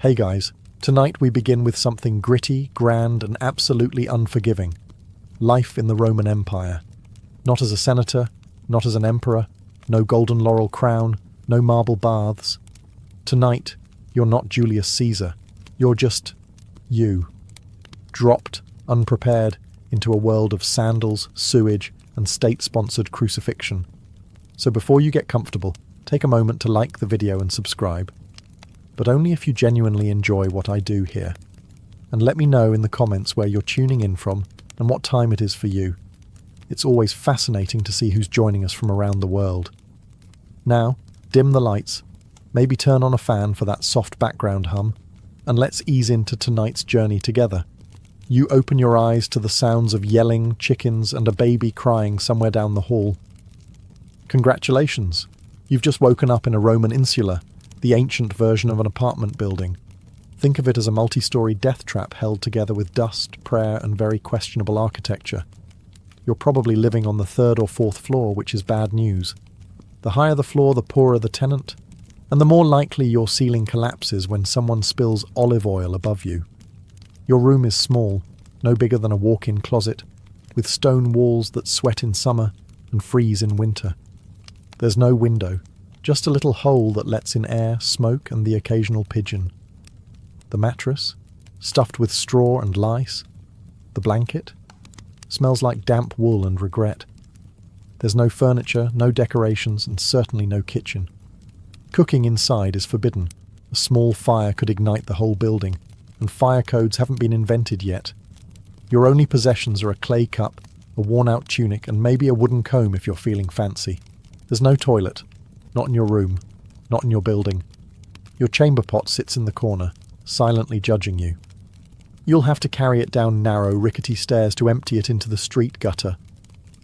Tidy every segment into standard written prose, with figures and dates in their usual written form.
Hey guys, tonight we begin with something gritty, grand, and absolutely unforgiving. Life in the Roman Empire. Not as a senator, not as an emperor, no golden laurel crown, no marble baths. Tonight, you're not Julius Caesar. You're just you. Dropped, unprepared, into a world of sandals, sewage, and state-sponsored crucifixion. So before you get comfortable, take a moment to like the video and subscribe. But only if you genuinely enjoy what I do here. And let me know in the comments where you're tuning in from and what time it is for you. It's always fascinating to see who's joining us from around the world. Now, dim the lights, maybe turn on a fan for that soft background hum, and let's ease into tonight's journey together. You open your eyes to the sounds of yelling, chickens, and a baby crying somewhere down the hall. Congratulations! You've just woken up in a Roman insula, the ancient version of an apartment building. Think of it as a multi-story death trap held together with dust, prayer, and very questionable architecture. You're probably living on the 3rd or 4th floor, which is bad news. The higher the floor, the poorer the tenant, and the more likely your ceiling collapses when someone spills olive oil above you. Your room is small, no bigger than a walk-in closet, with stone walls that sweat in summer and freeze in winter. There's no window, just a little hole that lets in air, smoke, and the occasional pigeon. The mattress, stuffed with straw and lice. The blanket smells like damp wool and regret. There's no furniture, no decorations, and certainly no kitchen. Cooking inside is forbidden. A small fire could ignite the whole building, and fire codes haven't been invented yet. Your only possessions are a clay cup, a worn-out tunic, and maybe a wooden comb if you're feeling fancy. There's no toilet. Not in your room, not in your building. Your chamber pot sits in the corner, silently judging you. You'll have to carry it down narrow, rickety stairs to empty it into the street gutter,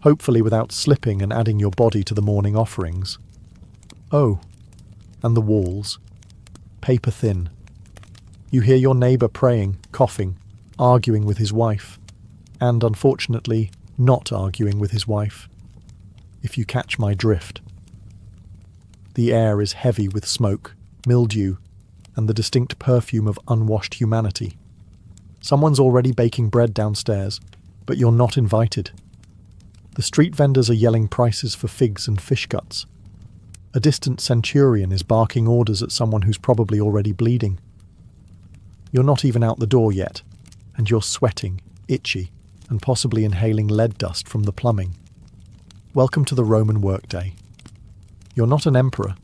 hopefully without slipping and adding your body to the morning offerings. Oh, and the walls. Paper thin. You hear your neighbour praying, coughing, arguing with his wife, and, unfortunately, not arguing with his wife. If you catch my drift. The air is heavy with smoke, mildew, and the distinct perfume of unwashed humanity. Someone's already baking bread downstairs, but you're not invited. The street vendors are yelling prices for figs and fish guts. A distant centurion is barking orders at someone who's probably already bleeding. You're not even out the door yet, and you're sweating, itchy, and possibly inhaling lead dust from the plumbing. Welcome to the Roman workday. You're not an emperor.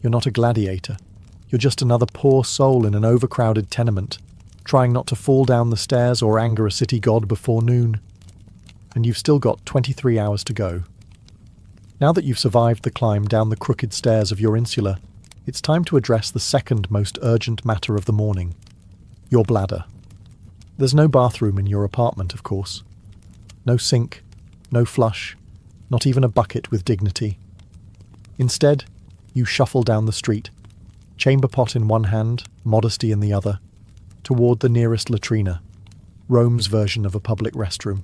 You're not a gladiator. You're just another poor soul in an overcrowded tenement, trying not to fall down the stairs or anger a city god before noon. And you've still got 23 hours to go. Now that you've survived the climb down the crooked stairs of your insula, it's time to address the second most urgent matter of the morning. Your bladder. There's no bathroom in your apartment, of course. No sink, no flush, not even a bucket with dignity. Instead, you shuffle down the street, chamber pot in one hand, modesty in the other, toward the nearest latrina, Rome's version of a public restroom,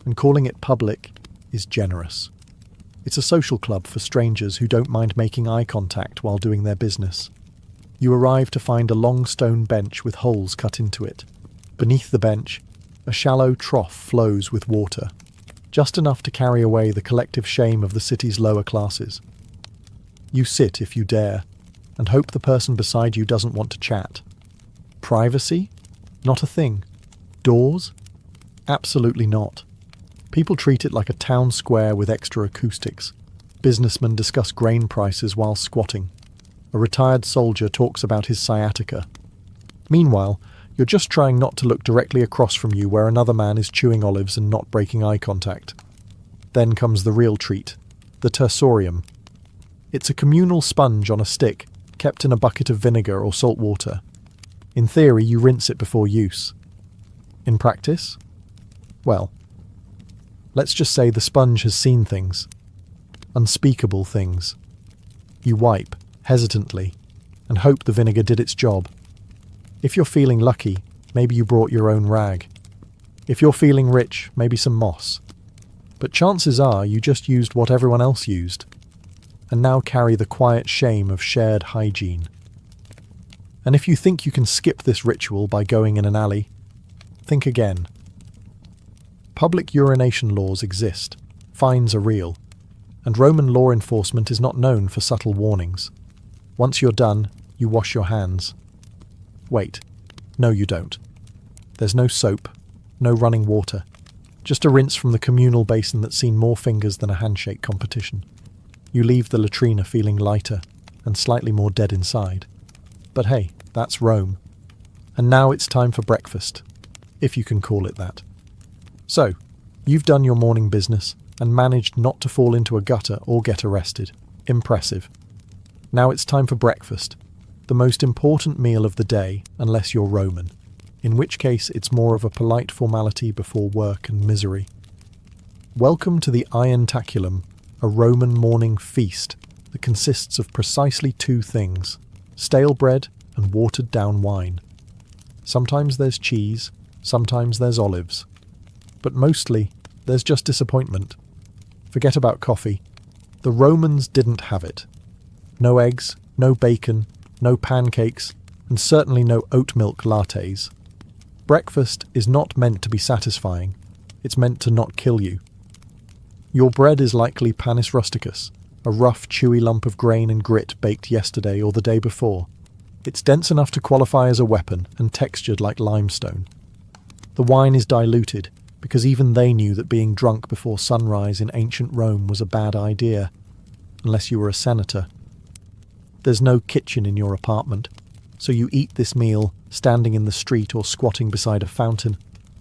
and calling it public is generous. It's a social club for strangers who don't mind making eye contact while doing their business. You arrive to find a long stone bench with holes cut into it. Beneath the bench, a shallow trough flows with water, just enough to carry away the collective shame of the city's lower classes. You sit if you dare, and hope the person beside you doesn't want to chat. Privacy? Not a thing. Doors? Absolutely not. People treat it like a town square with extra acoustics. Businessmen discuss grain prices while squatting. A retired soldier talks about his sciatica. Meanwhile, you're just trying not to look directly across from you where another man is chewing olives and not breaking eye contact. Then comes the real treat, the tersorium. It's a communal sponge on a stick, kept in a bucket of vinegar or salt water. In theory, you rinse it before use. In practice? Well, let's just say the sponge has seen things. Unspeakable things. You wipe, hesitantly, and hope the vinegar did its job. If you're feeling lucky, maybe you brought your own rag. If you're feeling rich, maybe some moss. But chances are you just used what everyone else used, and now carry the quiet shame of shared hygiene. And if you think you can skip this ritual by going in an alley, think again. Public urination laws exist, fines are real, and Roman law enforcement is not known for subtle warnings. Once you're done, you wash your hands. Wait, no you don't. There's no soap, no running water, just a rinse from the communal basin that's seen more fingers than a handshake competition. You leave the latrina feeling lighter and slightly more dead inside. But hey, that's Rome. And now it's time for breakfast, if you can call it that. So, you've done your morning business and managed not to fall into a gutter or get arrested. Impressive. Now it's time for breakfast, the most important meal of the day unless you're Roman, in which case it's more of a polite formality before work and misery. Welcome to the Irontaculum, a Roman morning feast that consists of precisely two things: stale bread and watered down wine. Sometimes there's cheese, sometimes there's olives. But mostly, there's just disappointment. Forget about coffee. The Romans didn't have it. No eggs, no bacon, no pancakes, and certainly no oat milk lattes. Breakfast is not meant to be satisfying. It's meant to not kill you. Your bread is likely panis rusticus, a rough, chewy lump of grain and grit baked yesterday or the day before. It's dense enough to qualify as a weapon and textured like limestone. The wine is diluted, because even they knew that being drunk before sunrise in ancient Rome was a bad idea, unless you were a senator. There's no kitchen in your apartment, so you eat this meal standing in the street or squatting beside a fountain,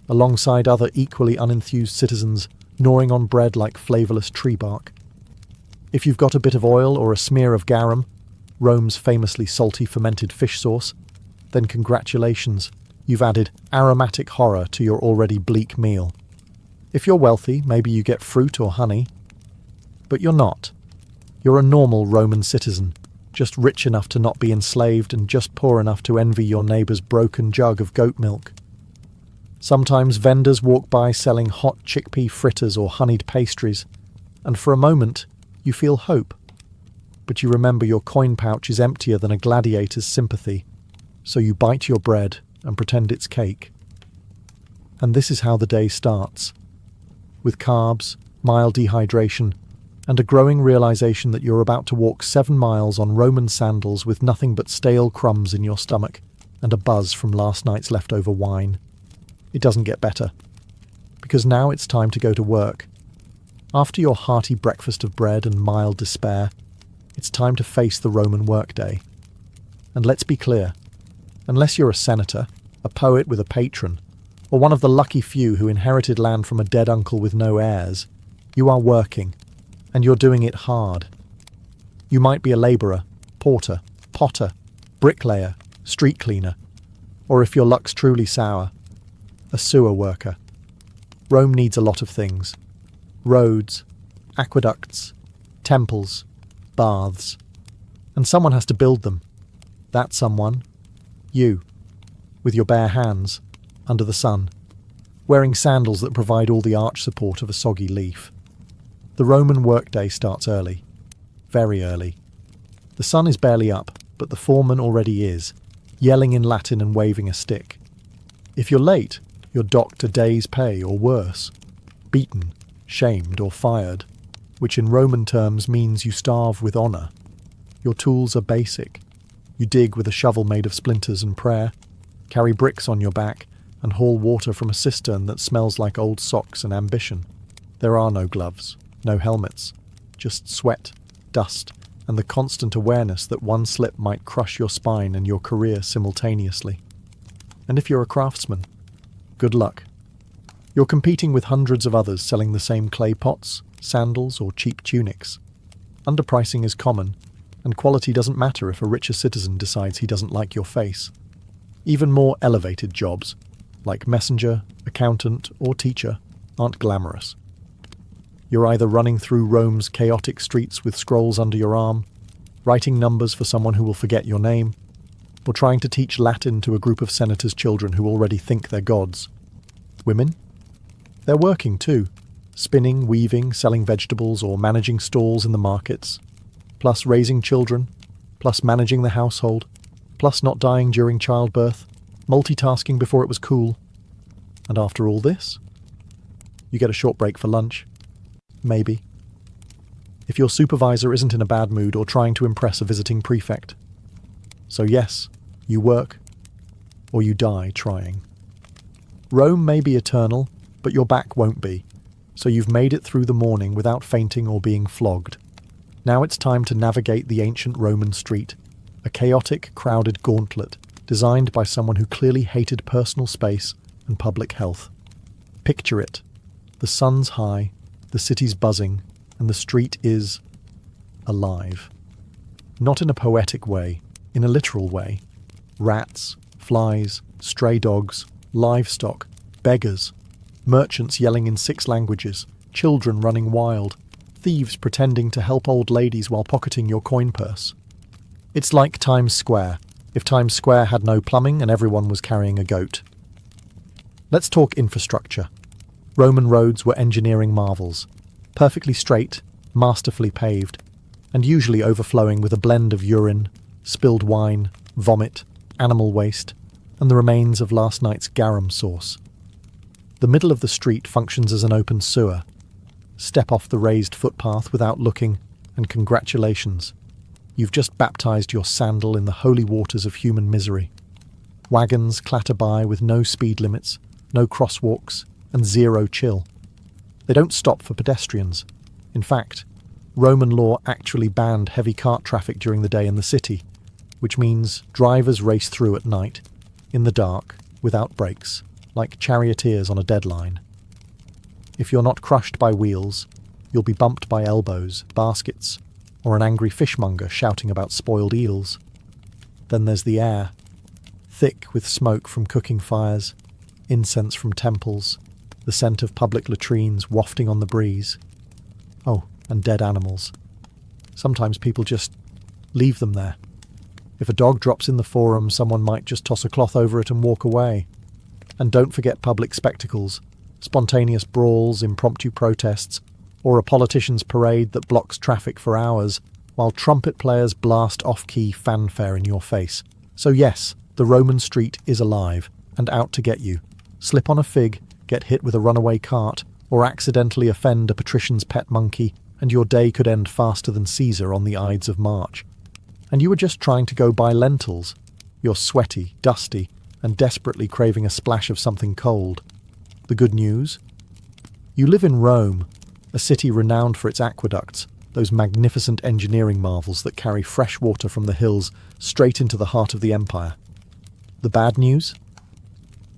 alongside other equally unenthused citizens gnawing on bread like flavourless tree bark. If you've got a bit of oil or a smear of garum, Rome's famously salty fermented fish sauce, then congratulations, you've added aromatic horror to your already bleak meal. If you're wealthy, maybe you get fruit or honey. But you're not. You're a normal Roman citizen, just rich enough to not be enslaved and just poor enough to envy your neighbour's broken jug of goat milk. Sometimes vendors walk by selling hot chickpea fritters or honeyed pastries, and for a moment you feel hope. But you remember your coin pouch is emptier than a gladiator's sympathy, so you bite your bread and pretend it's cake. And this is how the day starts, with carbs, mild dehydration, and a growing realization that you're about to walk 7 miles on Roman sandals with nothing but stale crumbs in your stomach and a buzz from last night's leftover wine. It doesn't get better, because now it's time to go to work. After your hearty breakfast of bread and mild despair, it's time to face the Roman workday. And let's be clear, unless you're a senator, a poet with a patron, or one of the lucky few who inherited land from a dead uncle with no heirs, you are working, and you're doing it hard. You might be a labourer, porter, potter, bricklayer, street cleaner, or if your luck's truly sour, a sewer worker. Rome needs a lot of things: roads, aqueducts, temples, baths. And someone has to build them. That someone, you, with your bare hands, under the sun, wearing sandals that provide all the arch support of a soggy leaf. The Roman workday starts early, very early. The sun is barely up, but the foreman already is, yelling in Latin and waving a stick. If you're late, you're docked a day's pay or worse, beaten, shamed or fired, which in Roman terms means you starve with honour. Your tools are basic. You dig with a shovel made of splinters and prayer, carry bricks on your back, and haul water from a cistern that smells like old socks and ambition. There are no gloves, no helmets, just sweat, dust, and the constant awareness that one slip might crush your spine and your career simultaneously. And if you're a craftsman, good luck. You're competing with hundreds of others selling the same clay pots, sandals, or cheap tunics. Underpricing is common, and quality doesn't matter if a richer citizen decides he doesn't like your face. Even more elevated jobs, like messenger, accountant, or teacher, aren't glamorous. You're either running through Rome's chaotic streets with scrolls under your arm, writing numbers for someone who will forget your name, or trying to teach Latin to a group of senators' children who already think they're gods. Women? They're working too, spinning, weaving, selling vegetables, or managing stalls in the markets, plus raising children, plus managing the household, plus not dying during childbirth, multitasking before it was cool. And after all this, you get a short break for lunch. Maybe. If your supervisor isn't in a bad mood or trying to impress a visiting prefect. So yes, you work, or you die trying. Rome may be eternal, but your back won't be, so you've made it through the morning without fainting or being flogged. Now it's time to navigate the ancient Roman street, a chaotic, crowded gauntlet designed by someone who clearly hated personal space and public health. Picture it. The sun's high, the city's buzzing, and the street is alive. Not in a poetic way, in a literal way. Rats, flies, stray dogs, livestock, beggars, merchants yelling in 6 languages, children running wild, thieves pretending to help old ladies while pocketing your coin purse. It's like Times Square, if Times Square had no plumbing and everyone was carrying a goat. Let's talk infrastructure. Roman roads were engineering marvels, perfectly straight, masterfully paved, and usually overflowing with a blend of urine, spilled wine, vomit, animal waste, and the remains of last night's garum sauce. The middle of the street functions as an open sewer. Step off the raised footpath without looking, and congratulations. You've just baptized your sandal in the holy waters of human misery. Wagons clatter by with no speed limits, no crosswalks, and zero chill. They don't stop for pedestrians. In fact, Roman law actually banned heavy cart traffic during the day in the city, which means drivers race through at night, in the dark, without brakes, like charioteers on a deadline. If you're not crushed by wheels, you'll be bumped by elbows, baskets, or an angry fishmonger shouting about spoiled eels. Then there's the air, thick with smoke from cooking fires, incense from temples, the scent of public latrines wafting on the breeze. Oh, and dead animals. Sometimes people just leave them there. If a dog drops in the forum, someone might just toss a cloth over it and walk away. And don't forget public spectacles, spontaneous brawls, impromptu protests, or a politician's parade that blocks traffic for hours, while trumpet players blast off-key fanfare in your face. So yes, the Roman street is alive, and out to get you. Slip on a fig, get hit with a runaway cart, or accidentally offend a patrician's pet monkey, and your day could end faster than Caesar on the Ides of March. And you were just trying to go buy lentils. You're sweaty, dusty, and desperately craving a splash of something cold. The good news? You live in Rome, a city renowned for its aqueducts, those magnificent engineering marvels that carry fresh water from the hills straight into the heart of the empire. The bad news?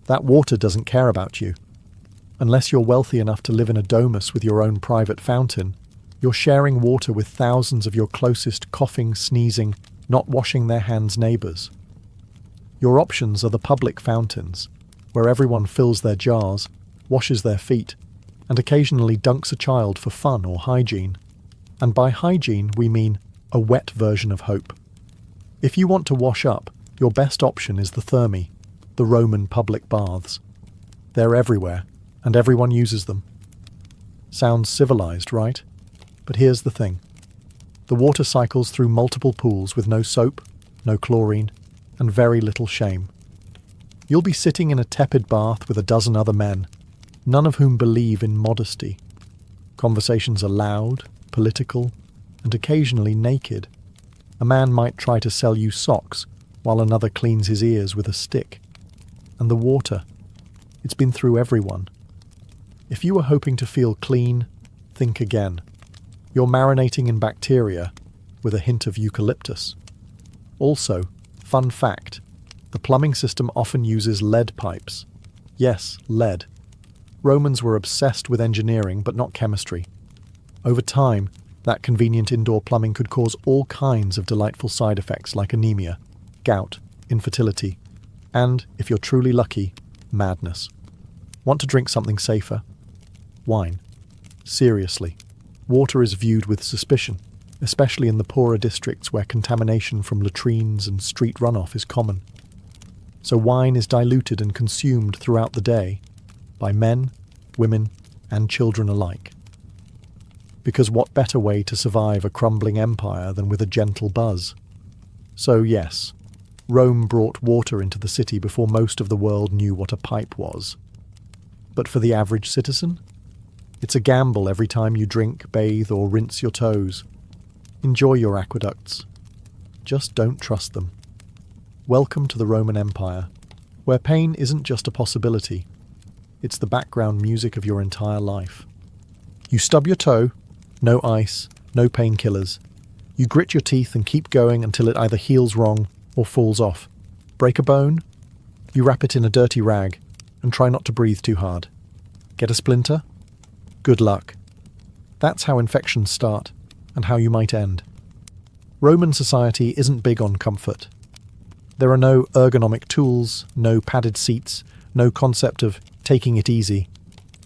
That water doesn't care about you. Unless you're wealthy enough to live in a domus with your own private fountain, you're sharing water with thousands of your closest coughing, sneezing, not washing their hands neighbours. Your options are the public fountains, where everyone fills their jars, washes their feet, and occasionally dunks a child for fun or hygiene. And by hygiene, we mean a wet version of hope. If you want to wash up, your best option is the thermae, the Roman public baths. They're everywhere, and everyone uses them. Sounds civilized, right? But here's the thing. The water cycles through multiple pools with no soap, no chlorine, and very little shame. You'll be sitting in a tepid bath with a dozen other men, none of whom believe in modesty. Conversations are loud, political, and occasionally naked. A man might try to sell you socks, while another cleans his ears with a stick. And the water, it's been through everyone. If you were hoping to feel clean, think again. You're marinating in bacteria with a hint of eucalyptus. Also, fun fact, the plumbing system often uses lead pipes. Yes, lead. Romans were obsessed with engineering, but not chemistry. Over time, that convenient indoor plumbing could cause all kinds of delightful side effects like anemia, gout, infertility, and, if you're truly lucky, madness. Want to drink something safer? Wine. Seriously. Water is viewed with suspicion, especially in the poorer districts where contamination from latrines and street runoff is common. So wine is diluted and consumed throughout the day by men, women, and children alike. Because what better way to survive a crumbling empire than with a gentle buzz? So yes, Rome brought water into the city before most of the world knew what a pipe was. But for the average citizen, it's a gamble every time you drink, bathe, or rinse your toes. Enjoy your aqueducts. Just don't trust them. Welcome to the Roman Empire, where pain isn't just a possibility. It's the background music of your entire life. You stub your toe, no ice, no painkillers. You grit your teeth and keep going until it either heals wrong or falls off. Break a bone? You wrap it in a dirty rag and try not to breathe too hard. Get a splinter? Good luck. That's how infections start and how you might end. Roman society isn't big on comfort. There are no ergonomic tools, no padded seats, no concept of taking it easy.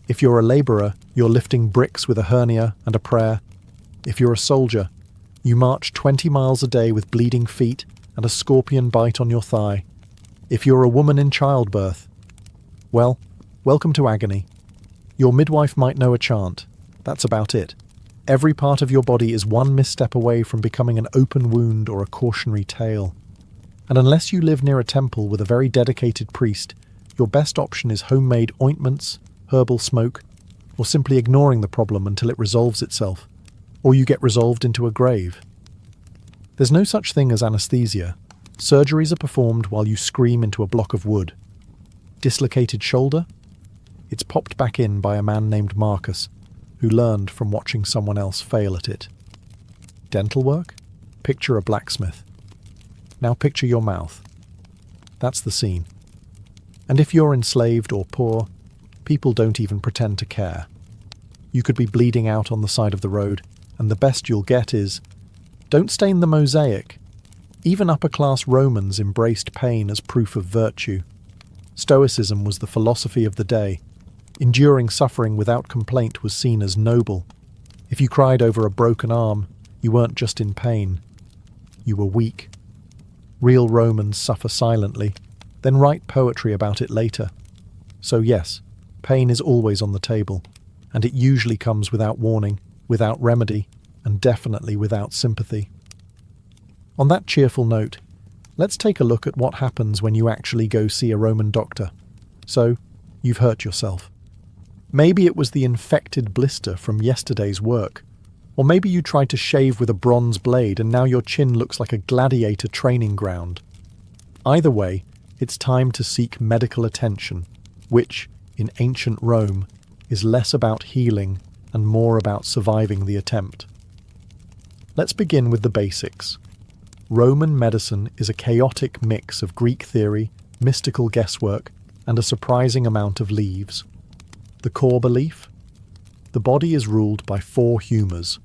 If you're a labourer, you're lifting bricks with a hernia and a prayer. If you're a soldier, you march 20 miles a day with bleeding feet and a scorpion bite on your thigh. If you're a woman in childbirth, well, welcome to agony. Your midwife might know a chant. That's about it. Every part of your body is one misstep away from becoming an open wound or a cautionary tale. And unless you live near a temple with a very dedicated priest, your best option is homemade ointments, herbal smoke, or simply ignoring the problem until it resolves itself, or you get resolved into a grave. There's no such thing as anesthesia. Surgeries are performed while you scream into a block of wood. Dislocated shoulder? It's popped back in by a man named Marcus, who learned from watching someone else fail at it. Dental work? Picture a blacksmith. Now picture your mouth. That's the scene. And if you're enslaved or poor, people don't even pretend to care. You could be bleeding out on the side of the road, and the best you'll get is, "Don't stain the mosaic." Even upper-class Romans embraced pain as proof of virtue. Stoicism was the philosophy of the day. Enduring suffering without complaint was seen as noble. If you cried over a broken arm, you weren't just in pain. You were weak. Real Romans suffer silently, then write poetry about it later. So yes, pain is always on the table, and it usually comes without warning, without remedy, and definitely without sympathy. On that cheerful note, let's take a look at what happens when you actually go see a Roman doctor. So, you've hurt yourself. Maybe it was the infected blister from yesterday's work, or maybe you tried to shave with a bronze blade and now your chin looks like a gladiator training ground. Either way, it's time to seek medical attention, which, in ancient Rome, is less about healing and more about surviving the attempt. Let's begin with the basics. Roman medicine is a chaotic mix of Greek theory, mystical guesswork, and a surprising amount of leaves. The core belief? The body is ruled by 4 humours: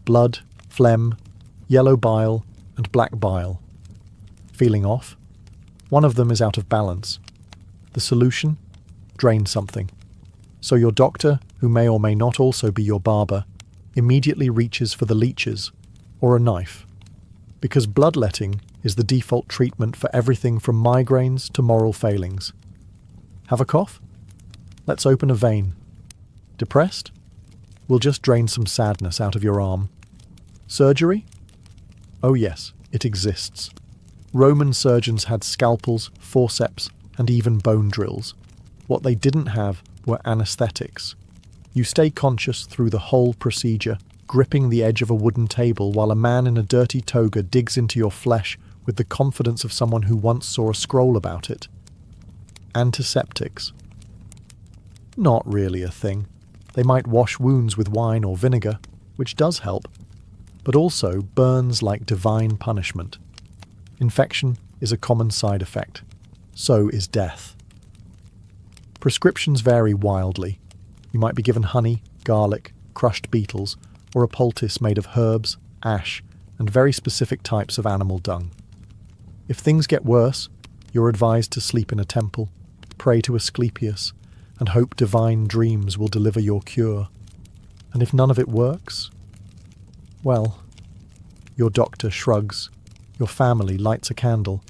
blood, phlegm, yellow bile, and black bile. Feeling off? One of them is out of balance. The solution? Drain something. So your doctor, who may or may not also be your barber, immediately reaches for the leeches, or a knife. Because bloodletting is the default treatment for everything from migraines to moral failings. Have a cough? Let's open a vein. Depressed? We'll just drain some sadness out of your arm. Surgery? Oh yes, it exists. Roman surgeons had scalpels, forceps, and even bone drills. What they didn't have were anesthetics. You stay conscious through the whole procedure, gripping the edge of a wooden table while a man in a dirty toga digs into your flesh with the confidence of someone who once saw a scroll about it. Antiseptics. Not really a thing. They might wash wounds with wine or vinegar, which does help, but also burns like divine punishment. Infection is a common side effect. So is death. Prescriptions vary wildly. You might be given honey, garlic, crushed beetles, or a poultice made of herbs, ash, and very specific types of animal dung. If things get worse, you're advised to sleep in a temple, pray to Asclepius, and hope divine dreams will deliver your cure. And if none of it works, well, your doctor shrugs, your family lights a candle,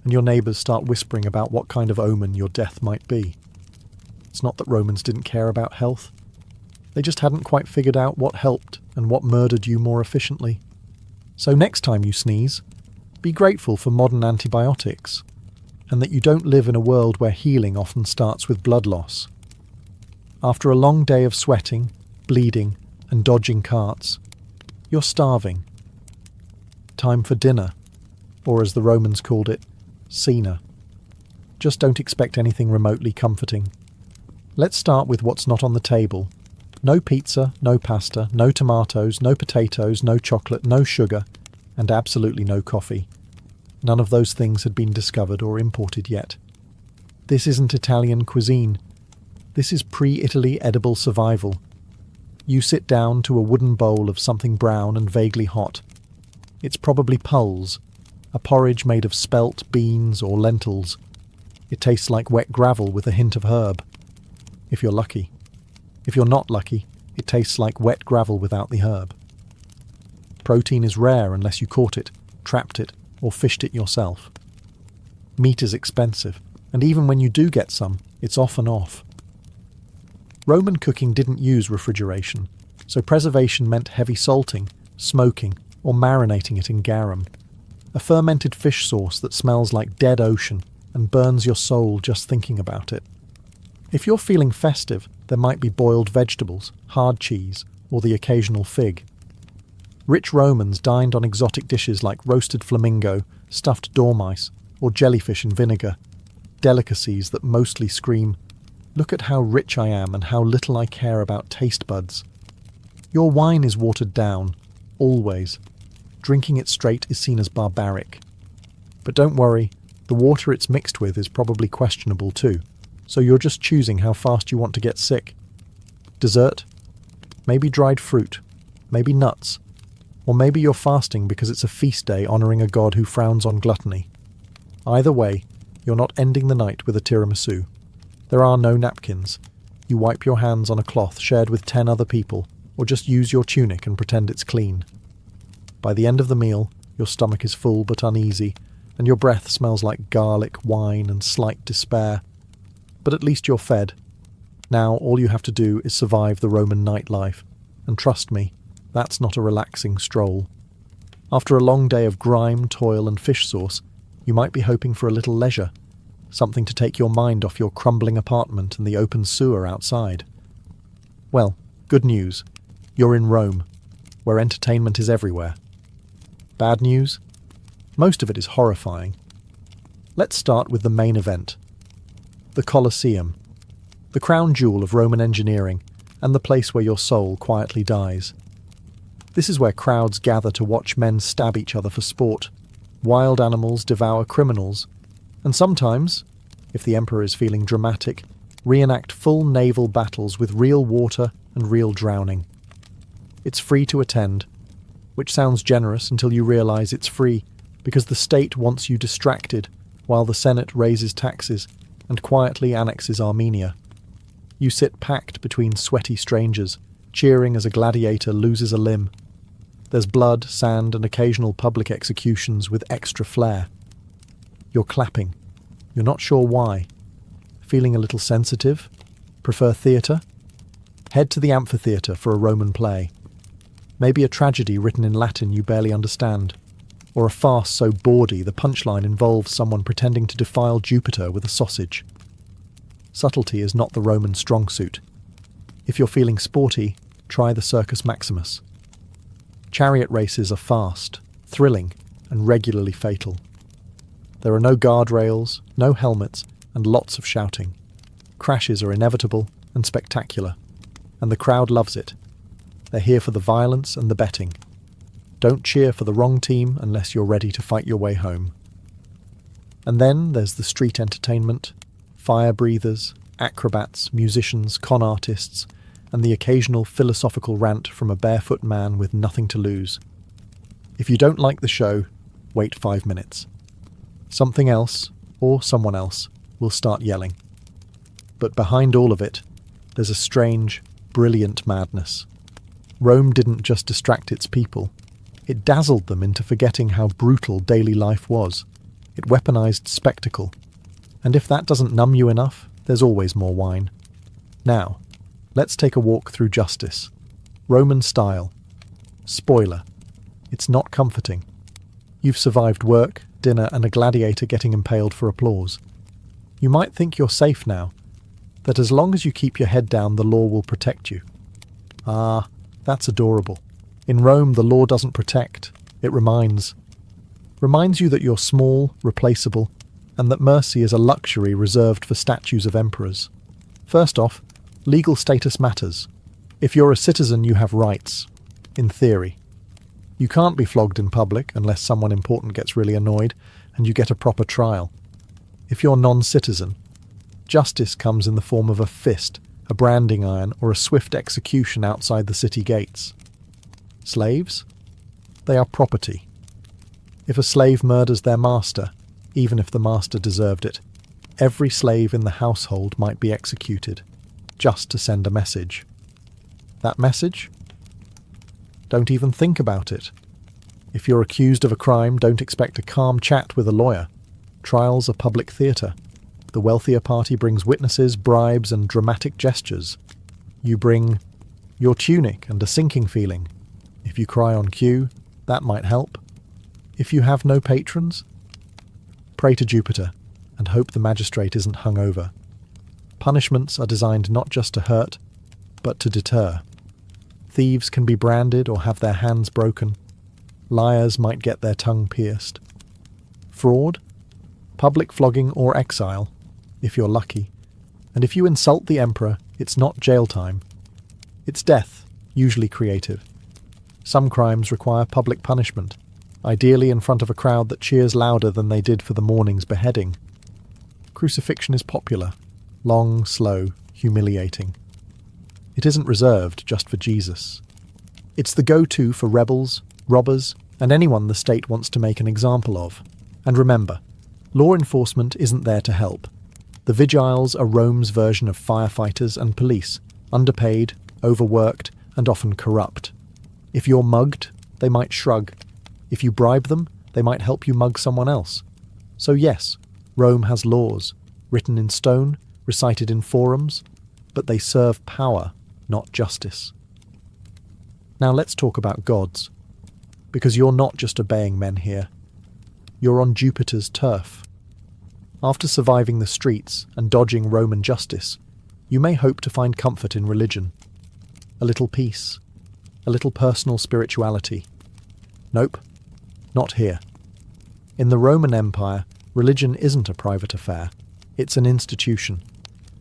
and your neighbours start whispering about what kind of omen your death might be. It's not that Romans didn't care about health. They just hadn't quite figured out what helped and what murdered you more efficiently. So next time you sneeze, Be grateful for modern antibiotics, and that you don't live in a world where healing often starts with blood loss. After a long day of sweating, bleeding, and dodging carts, you're starving. Time for dinner, or as the Romans called it, cena. Just don't expect anything remotely comforting. Let's start with what's not on the table. No pizza, no pasta, no tomatoes, no potatoes, no chocolate, no sugar, and absolutely no coffee. None of those things had been discovered or imported yet. This isn't Italian cuisine. This is pre-Italy edible survival. You sit down to a wooden bowl of something brown and vaguely hot. It's probably pulse, a porridge made of spelt, beans, or lentils. It tastes like wet gravel with a hint of herb. If you're lucky. If you're not lucky, it tastes like wet gravel without the herb. Protein is rare unless you caught it, trapped it, or fished it yourself. Meat is expensive, and even when you do get some, it's often off. Roman cooking didn't use refrigeration, so preservation meant heavy salting, smoking, or marinating it in garum, a fermented fish sauce that smells like dead ocean and burns your soul just thinking about it. If you're feeling festive, there might be boiled vegetables, hard cheese, or the occasional fig. Rich Romans dined on exotic dishes like roasted flamingo, stuffed dormice, or jellyfish in vinegar, delicacies that mostly scream, "Look at how rich I am and how little I care about taste buds." Your wine is watered down, always. Drinking it straight is seen as barbaric. But don't worry, the water it's mixed with is probably questionable too, so you're just choosing how fast you want to get sick. Dessert? Maybe dried fruit, maybe nuts, or maybe you're fasting because it's a feast day honouring a god who frowns on gluttony. Either way, you're not ending the night with a tiramisu. There are no napkins. You wipe your hands on a cloth shared with 10 other people, or just use your tunic and pretend it's clean. By the end of the meal, your stomach is full but uneasy, and your breath smells like garlic, wine, and slight despair. But at least you're fed. Now all you have to do is survive the Roman nightlife, and trust me, that's not a relaxing stroll. After a long day of grime, toil, and fish sauce, you might be hoping for a little leisure, something to take your mind off your crumbling apartment and the open sewer outside. Well, good news. You're in Rome, where entertainment is everywhere. Bad news? Most of it is horrifying. Let's start with the main event. The Colosseum, the crown jewel of Roman engineering, and the place where your soul quietly dies. This is where crowds gather to watch men stab each other for sport, wild animals devour criminals, and sometimes, if the emperor is feeling dramatic, reenact full naval battles with real water and real drowning. It's free to attend, which sounds generous until you realise it's free because the state wants you distracted while the Senate raises taxes and quietly annexes Armenia. You sit packed between sweaty strangers, cheering as a gladiator loses a limb. There's blood, sand, and occasional public executions with extra flair. You're clapping. You're not sure why. Feeling a little sensitive? Prefer theatre? Head to the amphitheatre for a Roman play. Maybe a tragedy written in Latin you barely understand, or a farce so bawdy the punchline involves someone pretending to defile Jupiter with a sausage. Subtlety is not the Roman strong suit. If you're feeling sporty, try the Circus Maximus. Chariot races are fast, thrilling, and regularly fatal. There are no guardrails, no helmets, and lots of shouting. Crashes are inevitable and spectacular, and the crowd loves it. They're here for the violence and the betting. Don't cheer for the wrong team unless you're ready to fight your way home. And then there's the street entertainment, fire breathers, acrobats, musicians, con artists, and the occasional philosophical rant from a barefoot man with nothing to lose. If you don't like the show, wait 5 minutes. Something else, or someone else, will start yelling. But behind all of it, there's a strange, brilliant madness. Rome didn't just distract its people. It dazzled them into forgetting how brutal daily life was. It weaponized spectacle. And if that doesn't numb you enough, there's always more wine. Now, let's take a walk through justice. Roman style. Spoiler. It's not comforting. You've survived work, dinner, and a gladiator getting impaled for applause. You might think you're safe now, that as long as you keep your head down, the law will protect you. Ah, that's adorable. In Rome, the law doesn't protect, it reminds. Reminds you that you're small, replaceable, and that mercy is a luxury reserved for statues of emperors. First off, legal status matters. If you're a citizen, you have rights, in theory. You can't be flogged in public unless someone important gets really annoyed and you get a proper trial. If you're non-citizen, justice comes in the form of a fist, a branding iron, or a swift execution outside the city gates. Slaves? They are property. If a slave murders their master, even if the master deserved it, every slave in the household might be executed, just to send a message. That message? Don't even think about it. If you're accused of a crime, don't expect a calm chat with a lawyer. Trials are public theatre. The wealthier party brings witnesses, bribes, and dramatic gestures. You bring your tunic and a sinking feeling. If you cry on cue, that might help. If you have no patrons, pray to Jupiter and hope the magistrate isn't hung over. Punishments are designed not just to hurt, but to deter. Thieves can be branded or have their hands broken. Liars might get their tongue pierced. Fraud? Public flogging or exile, if you're lucky. And if you insult the emperor, it's not jail time. It's death, usually creative. Some crimes require public punishment, ideally in front of a crowd that cheers louder than they did for the morning's beheading. Crucifixion is popular, long, slow, humiliating. It isn't reserved just for Jesus. It's the go-to for rebels, robbers, and anyone the state wants to make an example of. And remember, law enforcement isn't there to help. The vigiles are Rome's version of firefighters and police, underpaid, overworked, and often corrupt. If you're mugged, they might shrug. If you bribe them, they might help you mug someone else. So yes, Rome has laws, written in stone, recited in forums, but they serve power, not justice. Now let's talk about gods, because you're not just obeying men here. You're on Jupiter's turf. After surviving the streets and dodging Roman justice, you may hope to find comfort in religion. A little peace, a little personal spirituality. Nope, not here. In the Roman Empire, religion isn't a private affair. It's an institution.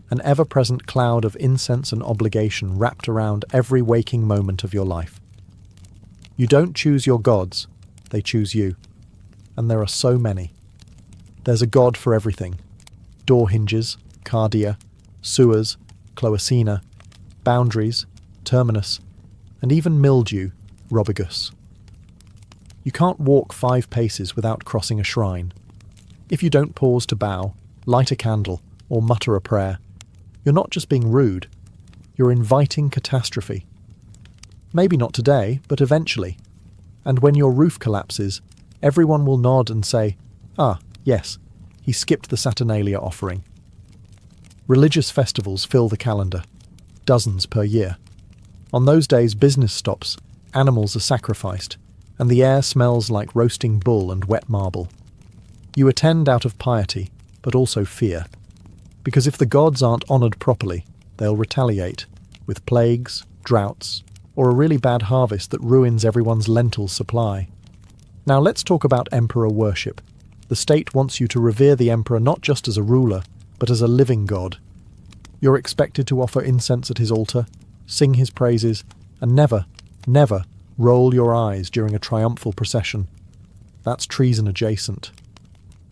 An ever-present cloud of incense and obligation wrapped around every waking moment of your life. You don't choose your gods, they choose you. And there are so many. There's a god for everything. Door hinges, cardia, sewers, cloacina, boundaries, terminus, and even mildew, robigus. You can't walk 5 paces without crossing a shrine. If you don't pause to bow, light a candle, or mutter a prayer, you're not just being rude, you're inviting catastrophe. Maybe not today, but eventually. And when your roof collapses, everyone will nod and say, "Ah, yes, he skipped the Saturnalia offering." Religious festivals fill the calendar, dozens per year. On those days, business stops, animals are sacrificed, and the air smells like roasting bull and wet marble. You attend out of piety, but also fear. Because if the gods aren't honoured properly, they'll retaliate, with plagues, droughts, or a really bad harvest that ruins everyone's lentil supply. Now let's talk about emperor worship. The state wants you to revere the emperor not just as a ruler, but as a living god. You're expected to offer incense at his altar, sing his praises, and never, never roll your eyes during a triumphal procession. That's treason adjacent.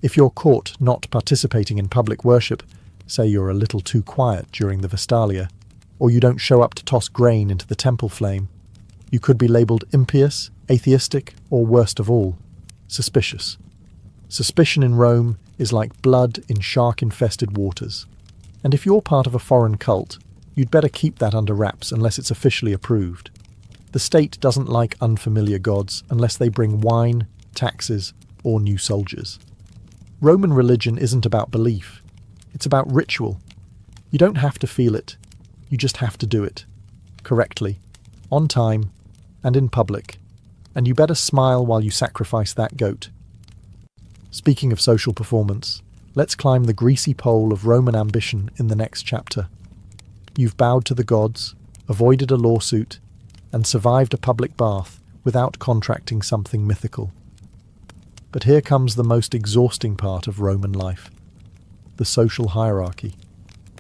If you're caught not participating in public worship, say you're a little too quiet during the Vestalia, or you don't show up to toss grain into the temple flame, you could be labelled impious, atheistic, or worst of all, suspicious. Suspicion in Rome is like blood in shark-infested waters. And if you're part of a foreign cult, you'd better keep that under wraps unless it's officially approved. The state doesn't like unfamiliar gods unless they bring wine, taxes, or new soldiers. Roman religion isn't about belief. It's about ritual. You don't have to feel it. You just have to do it. Correctly. On time. And in public. And you better smile while you sacrifice that goat. Speaking of social performance, let's climb the greasy pole of Roman ambition in the next chapter. You've bowed to the gods, avoided a lawsuit, and survived a public bath without contracting something mythical. But here comes the most exhausting part of Roman life: the social hierarchy.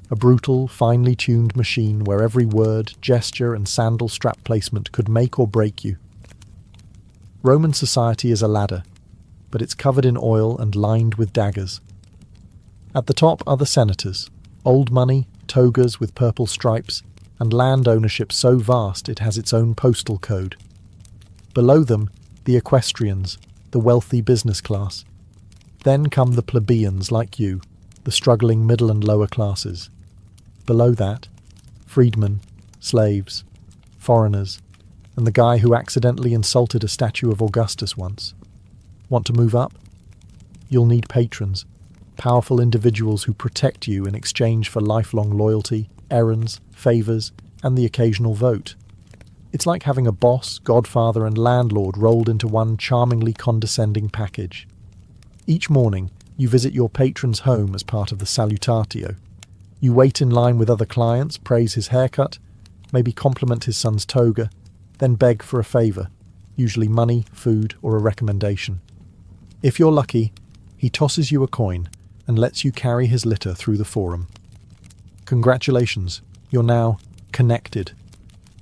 A brutal, finely tuned machine where every word, gesture, and sandal strap placement could make or break you. Roman society is a ladder, but it's covered in oil and lined with daggers. At the top are the senators, old money, togas with purple stripes, and land ownership so vast it has its own postal code. Below them, the equestrians, the wealthy business class. Then come the plebeians like you, the struggling middle and lower classes. Below that, freedmen, slaves, foreigners, and the guy who accidentally insulted a statue of Augustus once. Want to move up? You'll need patrons, powerful individuals who protect you in exchange for lifelong loyalty, errands, favours, and the occasional vote. It's like having a boss, godfather, and landlord rolled into one charmingly condescending package. Each morning, you visit your patron's home as part of the salutatio. You wait in line with other clients, praise his haircut, maybe compliment his son's toga, then beg for a favour, usually money, food, or a recommendation. If you're lucky, he tosses you a coin and lets you carry his litter through the forum. Congratulations, you're now connected.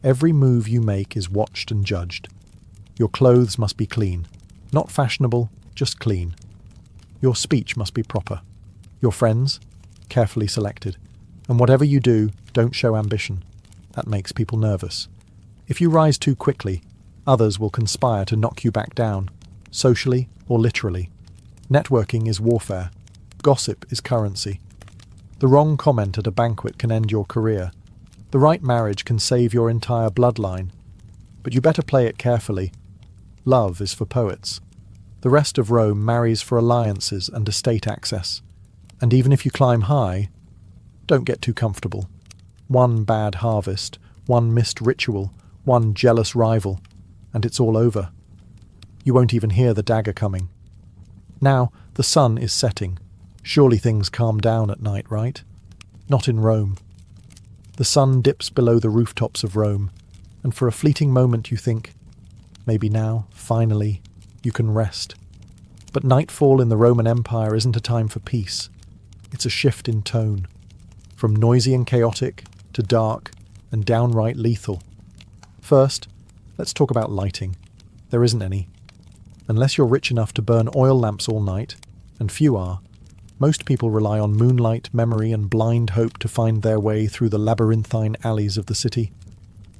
Every move you make is watched and judged. Your clothes must be clean, not fashionable, just clean. Your speech must be proper. Your friends, carefully selected. And whatever you do, don't show ambition. That makes people nervous. If you rise too quickly, others will conspire to knock you back down, socially or literally. Networking is warfare. Gossip is currency. The wrong comment at a banquet can end your career. The right marriage can save your entire bloodline. But you better play it carefully. Love is for poets. The rest of Rome marries for alliances and estate access. And even if you climb high, don't get too comfortable. One bad harvest, one missed ritual, one jealous rival, and it's all over. You won't even hear the dagger coming. Now, the sun is setting. Surely things calm down at night, right? Not in Rome. The sun dips below the rooftops of Rome, and for a fleeting moment you think, maybe now, finally, you can rest. But nightfall in the Roman Empire isn't a time for peace. It's a shift in tone. From noisy and chaotic to dark and downright lethal. First, let's talk about lighting. There isn't any. Unless you're rich enough to burn oil lamps all night, and few are, most people rely on moonlight, memory, and blind hope to find their way through the labyrinthine alleys of the city.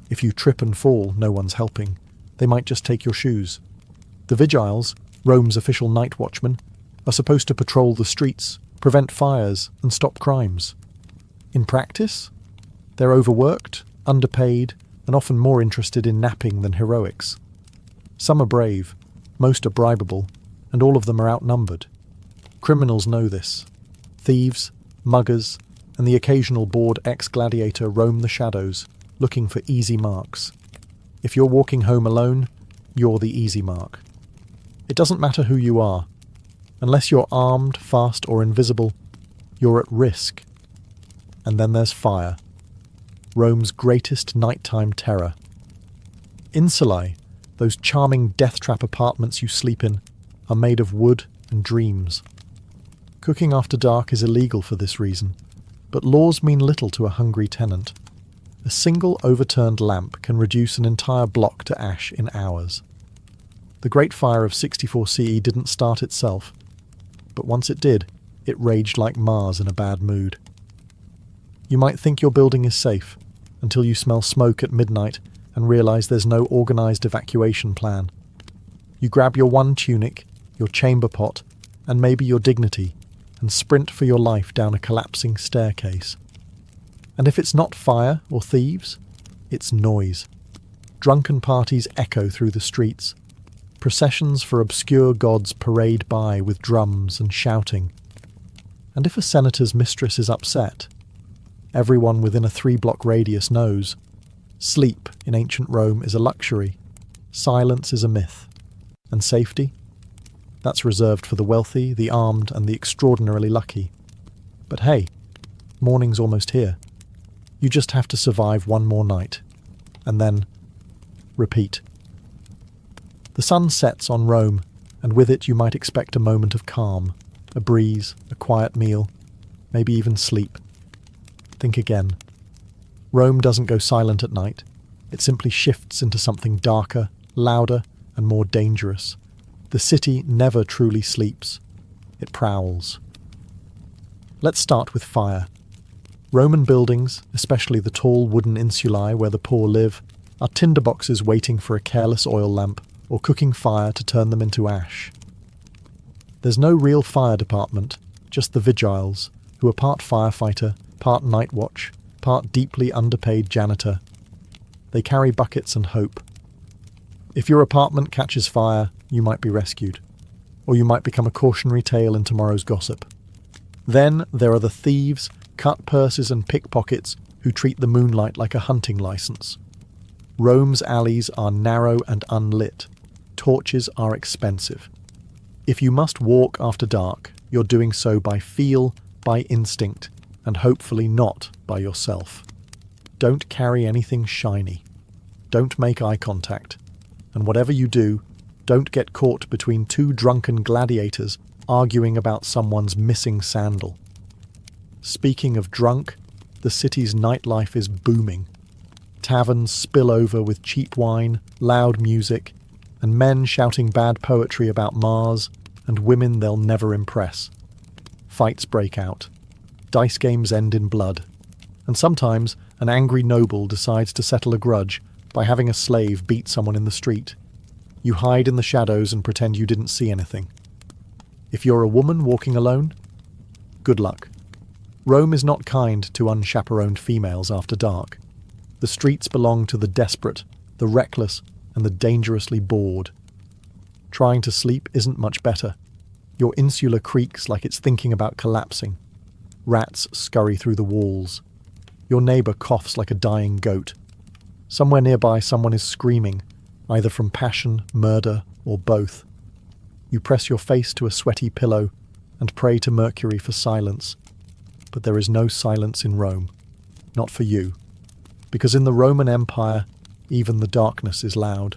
If you trip and fall, no one's helping. They might just take your shoes. The vigiles, Rome's official night watchmen, are supposed to patrol the streets, prevent fires, and stop crimes. In practice, they're overworked, underpaid, and often more interested in napping than heroics. Some are brave, most are bribable, and all of them are outnumbered. Criminals know this. Thieves, muggers, and the occasional bored ex-gladiator roam the shadows, looking for easy marks. If you're walking home alone, you're the easy mark. It doesn't matter who you are. Unless you're armed, fast, or invisible, you're at risk. And then there's fire. Rome's greatest nighttime terror. Insulae, those charming death trap apartments you sleep in, are made of wood and dreams. Cooking after dark is illegal for this reason, but laws mean little to a hungry tenant. A single overturned lamp can reduce an entire block to ash in hours. The Great Fire of 64 CE didn't start itself, but once it did, it raged like Mars in a bad mood. You might think your building is safe, until you smell smoke at midnight and realise there's no organised evacuation plan. You grab your one tunic, your chamber pot, and maybe your dignity, and sprint for your life down a collapsing staircase. And if it's not fire or thieves, it's noise. Drunken parties echo through the streets. Processions for obscure gods parade by with drums and shouting. And if a senator's mistress is upset, everyone within a 3-block radius knows. Sleep in ancient Rome is a luxury. Silence is a myth. And safety? That's reserved for the wealthy, the armed, and the extraordinarily lucky. But hey, morning's almost here. You just have to survive one more night. And then repeat. The sun sets on Rome, and with it you might expect a moment of calm, a breeze, a quiet meal, maybe even sleep. Think again. Rome doesn't go silent at night. It simply shifts into something darker, louder, and more dangerous. The city never truly sleeps. It prowls. Let's start with fire. Roman buildings, especially the tall wooden insulae where the poor live, are tinderboxes waiting for a careless oil lamp or cooking fire to turn them into ash. There's no real fire department, just the vigiles, who are part firefighter, part night watch, part deeply underpaid janitor. They carry buckets and hope. If your apartment catches fire, you might be rescued, or you might become a cautionary tale in tomorrow's gossip. Then there are the thieves, cut purses and pickpockets who treat the moonlight like a hunting license. Rome's alleys are narrow and unlit. Torches are expensive. If you must walk after dark, you're doing so by feel, by instinct, and hopefully not by yourself. Don't carry anything shiny. Don't make eye contact. And whatever you do, don't get caught between two drunken gladiators arguing about someone's missing sandal. Speaking of drunk, the city's nightlife is booming. Taverns spill over with cheap wine, loud music, and men shouting bad poetry about Mars and women they'll never impress. Fights break out. Dice games end in blood. And sometimes an angry noble decides to settle a grudge by having a slave beat someone in the street. You hide in the shadows and pretend you didn't see anything. If you're a woman walking alone, good luck. Rome is not kind to unchaperoned females after dark. The streets belong to the desperate, the reckless, and the dangerously bored. Trying to sleep isn't much better. Your insula creaks like it's thinking about collapsing. Rats scurry through the walls. Your neighbour coughs like a dying goat. Somewhere nearby someone is screaming, either from passion, murder, or both. You press your face to a sweaty pillow and pray to Mercury for silence. But there is no silence in Rome. Not for you. Because in the Roman Empire, even the darkness is loud.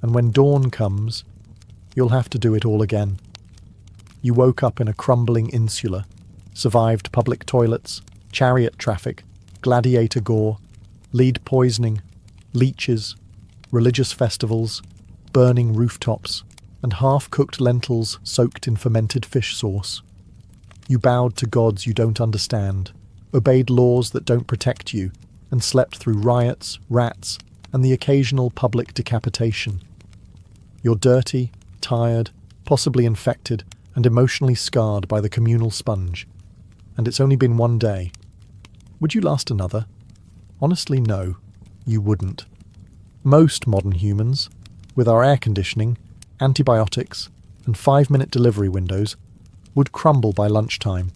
And when dawn comes, you'll have to do it all again. You woke up in a crumbling insula, survived public toilets, chariot traffic, gladiator gore, lead poisoning, leeches, religious festivals, burning rooftops, and half-cooked lentils soaked in fermented fish sauce. You bowed to gods you don't understand, obeyed laws that don't protect you, and slept through riots, rats, and the occasional public decapitation. You're dirty, tired, possibly infected, and emotionally scarred by the communal sponge. And it's only been one day. Would you last another? Honestly, no, you wouldn't. Most modern humans, with our air conditioning, antibiotics, and 5-minute delivery windows, would crumble by lunchtime.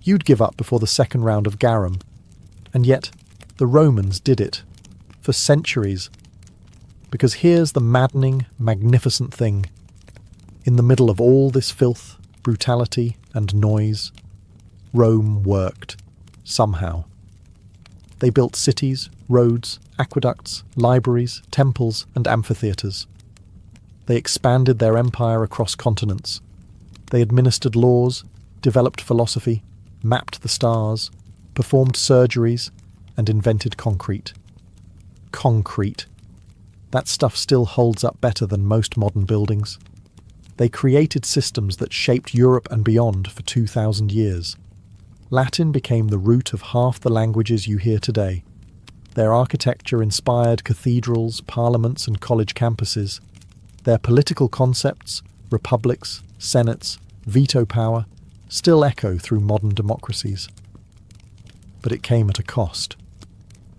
You'd give up before the second round of garum. And yet, the Romans did it. For centuries. Because here's the maddening, magnificent thing. In the middle of all this filth, brutality, and noise, Rome worked. Somehow. They built cities, roads, aqueducts, libraries, temples, and amphitheatres. They expanded their empire across continents. They administered laws, developed philosophy, mapped the stars, performed surgeries, and invented concrete. Concrete. That stuff still holds up better than most modern buildings. They created systems that shaped Europe and beyond for 2,000 years. Latin became the root of half the languages you hear today. Their architecture inspired cathedrals, parliaments, and college campuses. Their political concepts, republics, senates, veto power, still echo through modern democracies. But it came at a cost.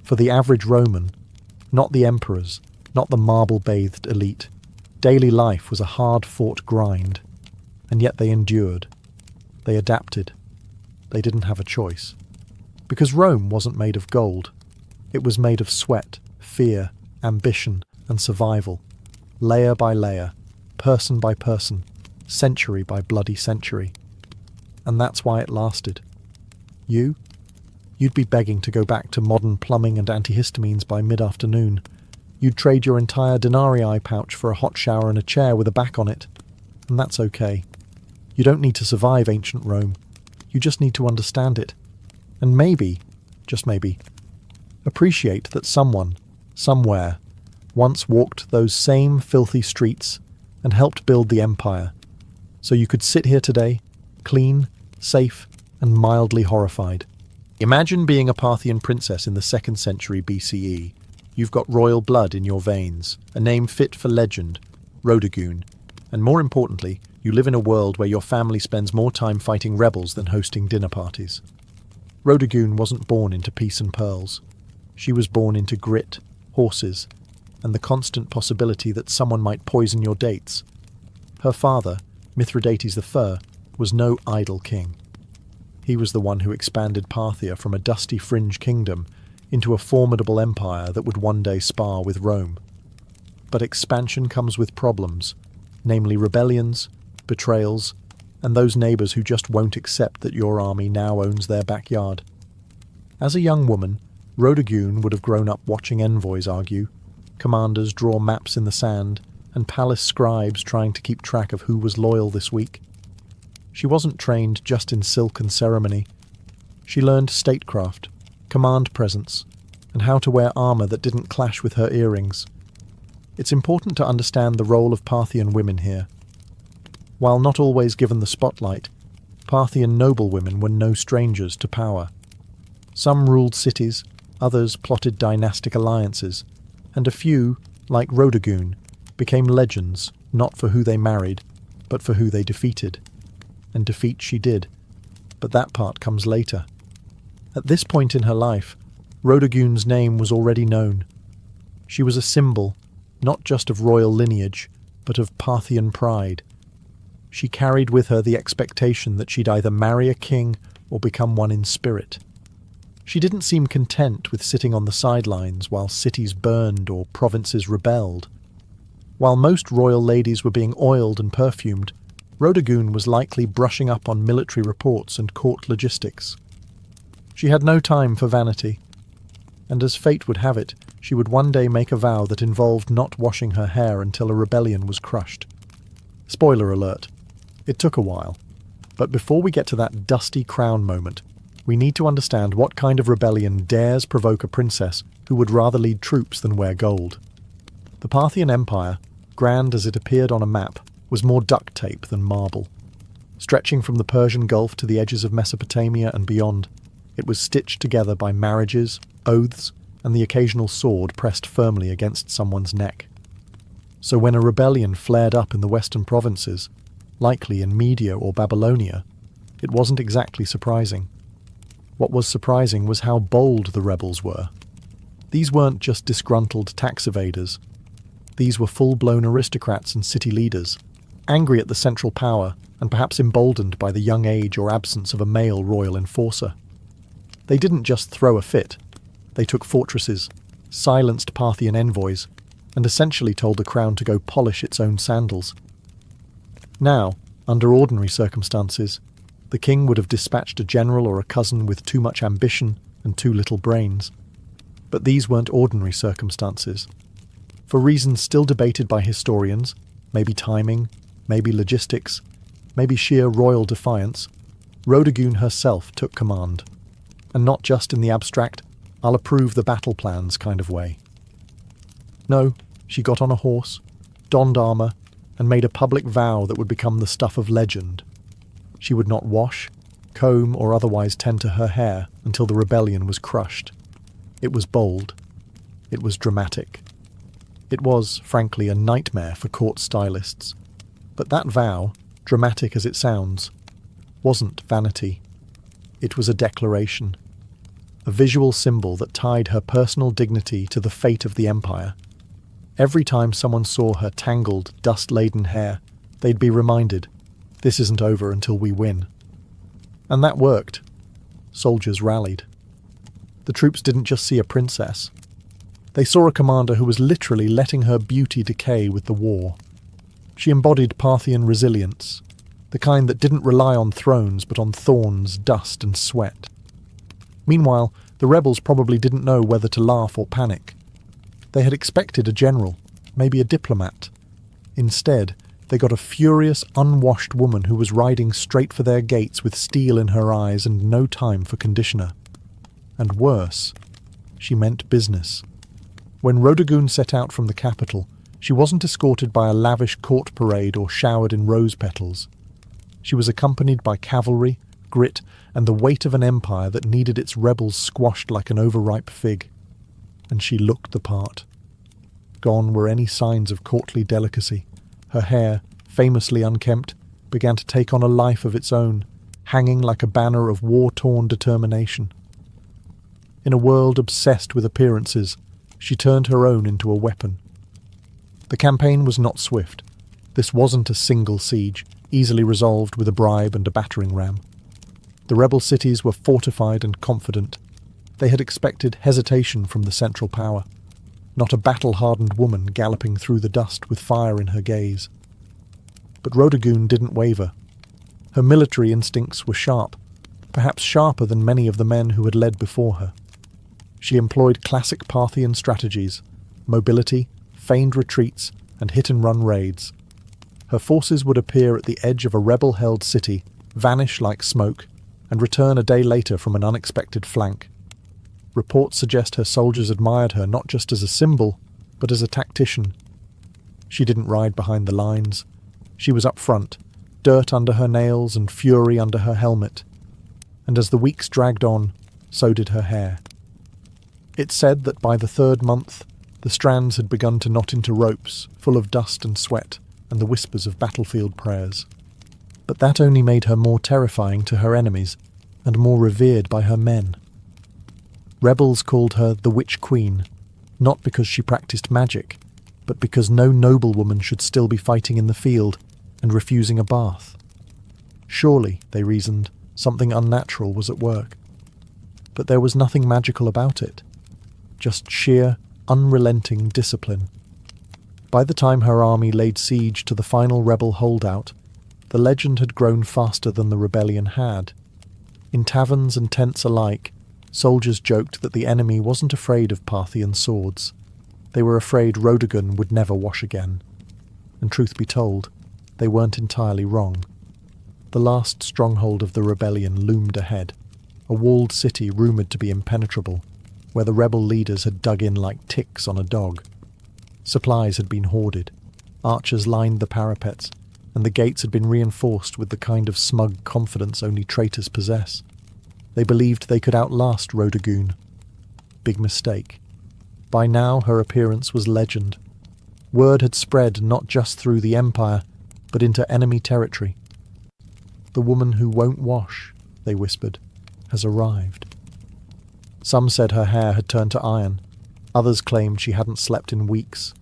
For the average Roman, not the emperors, not the marble-bathed elite, daily life was a hard-fought grind. And yet they endured. They adapted. They didn't have a choice. Because Rome wasn't made of gold. It was made of sweat, fear, ambition, and survival. Layer by layer, person by person, century by bloody century. And that's why it lasted. You'd be begging to go back to modern plumbing and antihistamines by mid-afternoon. You'd trade your entire denarii pouch for a hot shower and a chair with a back on it. And that's okay. You don't need to survive ancient Rome. You just need to understand it. And maybe, just maybe, appreciate that someone, somewhere, once walked those same filthy streets and helped build the empire. So you could sit here today, clean, safe, and mildly horrified. Imagine being a Parthian princess in the 2nd century BCE. You've got royal blood in your veins, a name fit for legend, Rhodogun, and more importantly, you live in a world where your family spends more time fighting rebels than hosting dinner parties. Rhodogun wasn't born into peace and pearls. She was born into grit, horses, and the constant possibility that someone might poison your dates. Her father, Mithridates I, was no idle king. He was the one who expanded Parthia from a dusty fringe kingdom into a formidable empire that would one day spar with Rome. But expansion comes with problems, namely rebellions, betrayals, and those neighbours who just won't accept that your army now owns their backyard. As a young woman, Rhodogun would have grown up watching envoys argue, commanders draw maps in the sand, and palace scribes trying to keep track of who was loyal this week. She wasn't trained just in silk and ceremony. She learned statecraft, command presence, and how to wear armour that didn't clash with her earrings. It's important to understand the role of Parthian women here. While not always given the spotlight, Parthian noblewomen were no strangers to power. Some ruled cities, others plotted dynastic alliances, and a few, like Rhodogun, became legends not for who they married, but for who they defeated. And defeat she did, but that part comes later. At this point in her life, Rhodogun's name was already known. She was a symbol, not just of royal lineage, but of Parthian pride. She carried with her the expectation that she'd either marry a king or become one in spirit. She didn't seem content with sitting on the sidelines while cities burned or provinces rebelled. While most royal ladies were being oiled and perfumed, Rhodogun was likely brushing up on military reports and court logistics. She had no time for vanity, and as fate would have it, she would one day make a vow that involved not washing her hair until a rebellion was crushed. Spoiler alert, it took a while, but before we get to that dusty crown moment, we need to understand what kind of rebellion dares provoke a princess who would rather lead troops than wear gold. The Parthian Empire, grand as it appeared on a map, was more duct tape than marble. Stretching from the Persian Gulf to the edges of Mesopotamia and beyond, it was stitched together by marriages, oaths, and the occasional sword pressed firmly against someone's neck. So when a rebellion flared up in the western provinces, likely in Media or Babylonia, it wasn't exactly surprising. What was surprising was how bold the rebels were. These weren't just disgruntled tax evaders. These were full-blown aristocrats and city leaders, angry at the central power and perhaps emboldened by the young age or absence of a male royal enforcer. They didn't just throw a fit. They took fortresses, silenced Parthian envoys, and essentially told the crown to go polish its own sandals. Now, under ordinary circumstances, the king would have dispatched a general or a cousin with too much ambition and too little brains. But these weren't ordinary circumstances. For reasons still debated by historians, maybe timing, maybe logistics, maybe sheer royal defiance, Rhodogun herself took command. And not just in the abstract, I'll approve the battle plans kind of way. No, she got on a horse, donned armour, and made a public vow that would become the stuff of legend. She would not wash, comb, or otherwise tend to her hair until the rebellion was crushed. It was bold. It was dramatic. It was, frankly, a nightmare for court stylists. But that vow, dramatic as it sounds, wasn't vanity. It was a declaration. A visual symbol that tied her personal dignity to the fate of the empire. Every time someone saw her tangled, dust-laden hair, they'd be reminded, this isn't over until we win. And that worked. Soldiers rallied. The troops didn't just see a princess. They saw a commander who was literally letting her beauty decay with the war. She embodied Parthian resilience, the kind that didn't rely on thrones but on thorns, dust and sweat. Meanwhile, the rebels probably didn't know whether to laugh or panic. They had expected a general, maybe a diplomat. Instead, they got a furious, unwashed woman who was riding straight for their gates with steel in her eyes and no time for conditioner. And worse, she meant business. When Rhodogun set out from the capital, she wasn't escorted by a lavish court parade or showered in rose petals. She was accompanied by cavalry, grit, and the weight of an empire that needed its rebels squashed like an overripe fig. And she looked the part. Gone were any signs of courtly delicacy. Her hair, famously unkempt, began to take on a life of its own, hanging like a banner of war-torn determination. In a world obsessed with appearances, she turned her own into a weapon. The campaign was not swift. This wasn't a single siege, easily resolved with a bribe and a battering ram. The rebel cities were fortified and confident. They had expected hesitation from the central power, not a battle-hardened woman galloping through the dust with fire in her gaze. But Rhodogun didn't waver. Her military instincts were sharp, perhaps sharper than many of the men who had led before her. She employed classic Parthian strategies, mobility, feigned retreats, and hit-and-run raids. Her forces would appear at the edge of a rebel-held city, vanish like smoke, and return a day later from an unexpected flank. Reports suggest her soldiers admired her not just as a symbol, but as a tactician. She didn't ride behind the lines. She was up front, dirt under her nails and fury under her helmet. And as the weeks dragged on, so did her hair. It's said that by the third month, the strands had begun to knot into ropes, full of dust and sweat, and the whispers of battlefield prayers. But that only made her more terrifying to her enemies, and more revered by her men. Rebels called her the Witch Queen, not because she practiced magic, but because no noblewoman should still be fighting in the field and refusing a bath. Surely, they reasoned, something unnatural was at work. But there was nothing magical about it, just sheer, unrelenting discipline. By the time her army laid siege to the final rebel holdout, the legend had grown faster than the rebellion had. In taverns and tents alike, soldiers joked that the enemy wasn't afraid of Parthian swords. They were afraid Rhodogun would never wash again. And truth be told, they weren't entirely wrong. The last stronghold of the rebellion loomed ahead, a walled city rumoured to be impenetrable, where the rebel leaders had dug in like ticks on a dog. Supplies had been hoarded, archers lined the parapets, and the gates had been reinforced with the kind of smug confidence only traitors possess. They believed they could outlast Rhodogun. Big mistake. By now her appearance was legend. Word had spread not just through the empire, but into enemy territory. The woman who won't wash, they whispered, has arrived. Some said her hair had turned to iron. Others claimed she hadn't slept in weeks.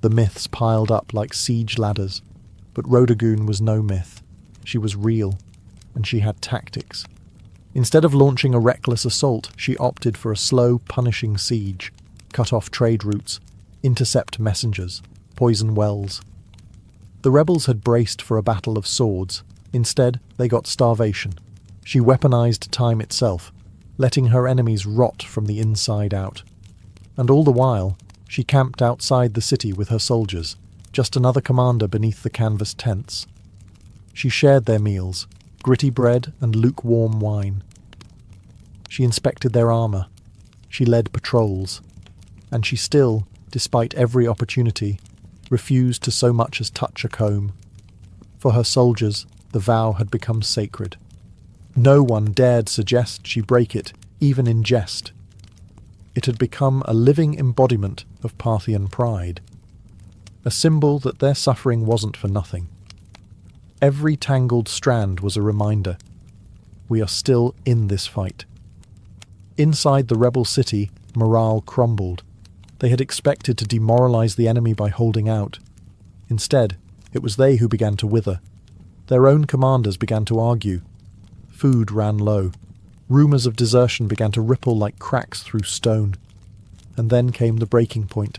The myths piled up like siege ladders. But Rhodogun was no myth. She was real, and she had tactics. Instead of launching a reckless assault, she opted for a slow, punishing siege, cut off trade routes, intercept messengers, poison wells. The rebels had braced for a battle of swords. Instead, they got starvation. She weaponized time itself, letting her enemies rot from the inside out. And all the while, she camped outside the city with her soldiers, just another commander beneath the canvas tents. She shared their meals, gritty bread and lukewarm wine. She inspected their armour. She led patrols. And she still, despite every opportunity, refused to so much as touch a comb. For her soldiers, the vow had become sacred. No one dared suggest she break it, even in jest. It had become a living embodiment of Parthian pride, a symbol that their suffering wasn't for nothing. Every tangled strand was a reminder. We are still in this fight. Inside the rebel city, morale crumbled. They had expected to demoralize the enemy by holding out. Instead, it was they who began to wither. Their own commanders began to argue. Food ran low. Rumours of desertion began to ripple like cracks through stone. And then came the breaking point.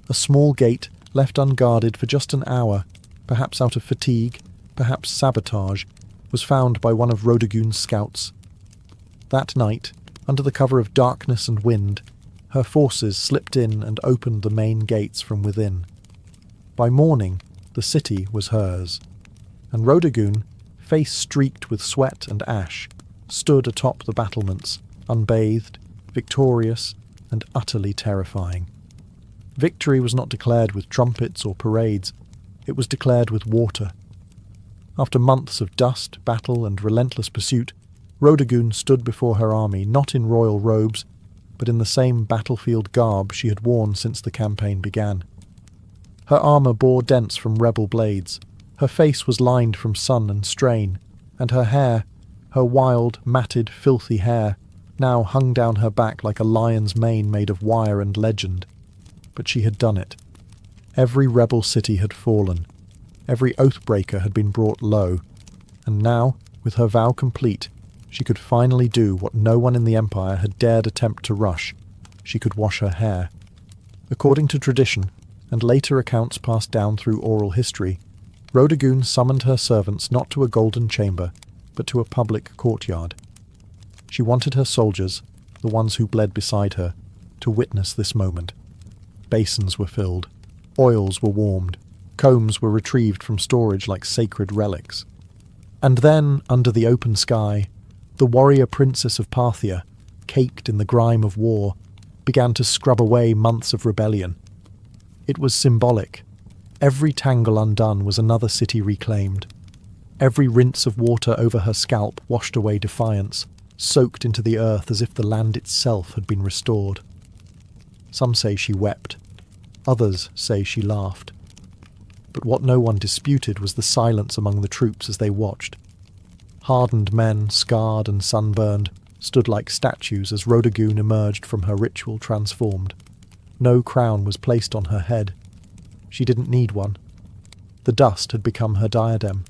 A small gate, left unguarded for just an hour, perhaps out of fatigue, perhaps sabotage, was found by one of Rodagun's scouts. That night, under the cover of darkness and wind, her forces slipped in and opened the main gates from within. By morning, the city was hers, and Rodagun, face streaked with sweat and ash, stood atop the battlements, unbathed, victorious, and utterly terrifying. Victory was not declared with trumpets or parades, it was declared with water. After months of dust, battle, and relentless pursuit, Rodagun stood before her army not in royal robes, but in the same battlefield garb she had worn since the campaign began. Her armour bore dents from rebel blades, her face was lined from sun and strain, and her hair, her wild, matted, filthy hair, now hung down her back like a lion's mane made of wire and legend. But she had done it. Every rebel city had fallen. Every oath-breaker had been brought low. And now, with her vow complete, she could finally do what no one in the Empire had dared attempt to rush. She could wash her hair. According to tradition, and later accounts passed down through oral history, Rodagun summoned her servants not to a golden chamber, but to a public courtyard. She wanted her soldiers, the ones who bled beside her, to witness this moment. Basins were filled, oils were warmed, combs were retrieved from storage like sacred relics. And then, under the open sky, the warrior princess of Parthia, caked in the grime of war, began to scrub away months of rebellion. It was symbolic. Every tangle undone was another city reclaimed. Every rinse of water over her scalp washed away defiance, soaked into the earth as if the land itself had been restored. Some say she wept. Others say she laughed. But what no one disputed was the silence among the troops as they watched. Hardened men, scarred and sunburned, stood like statues as Rodagun emerged from her ritual transformed. No crown was placed on her head. She didn't need one. The dust had become her diadem.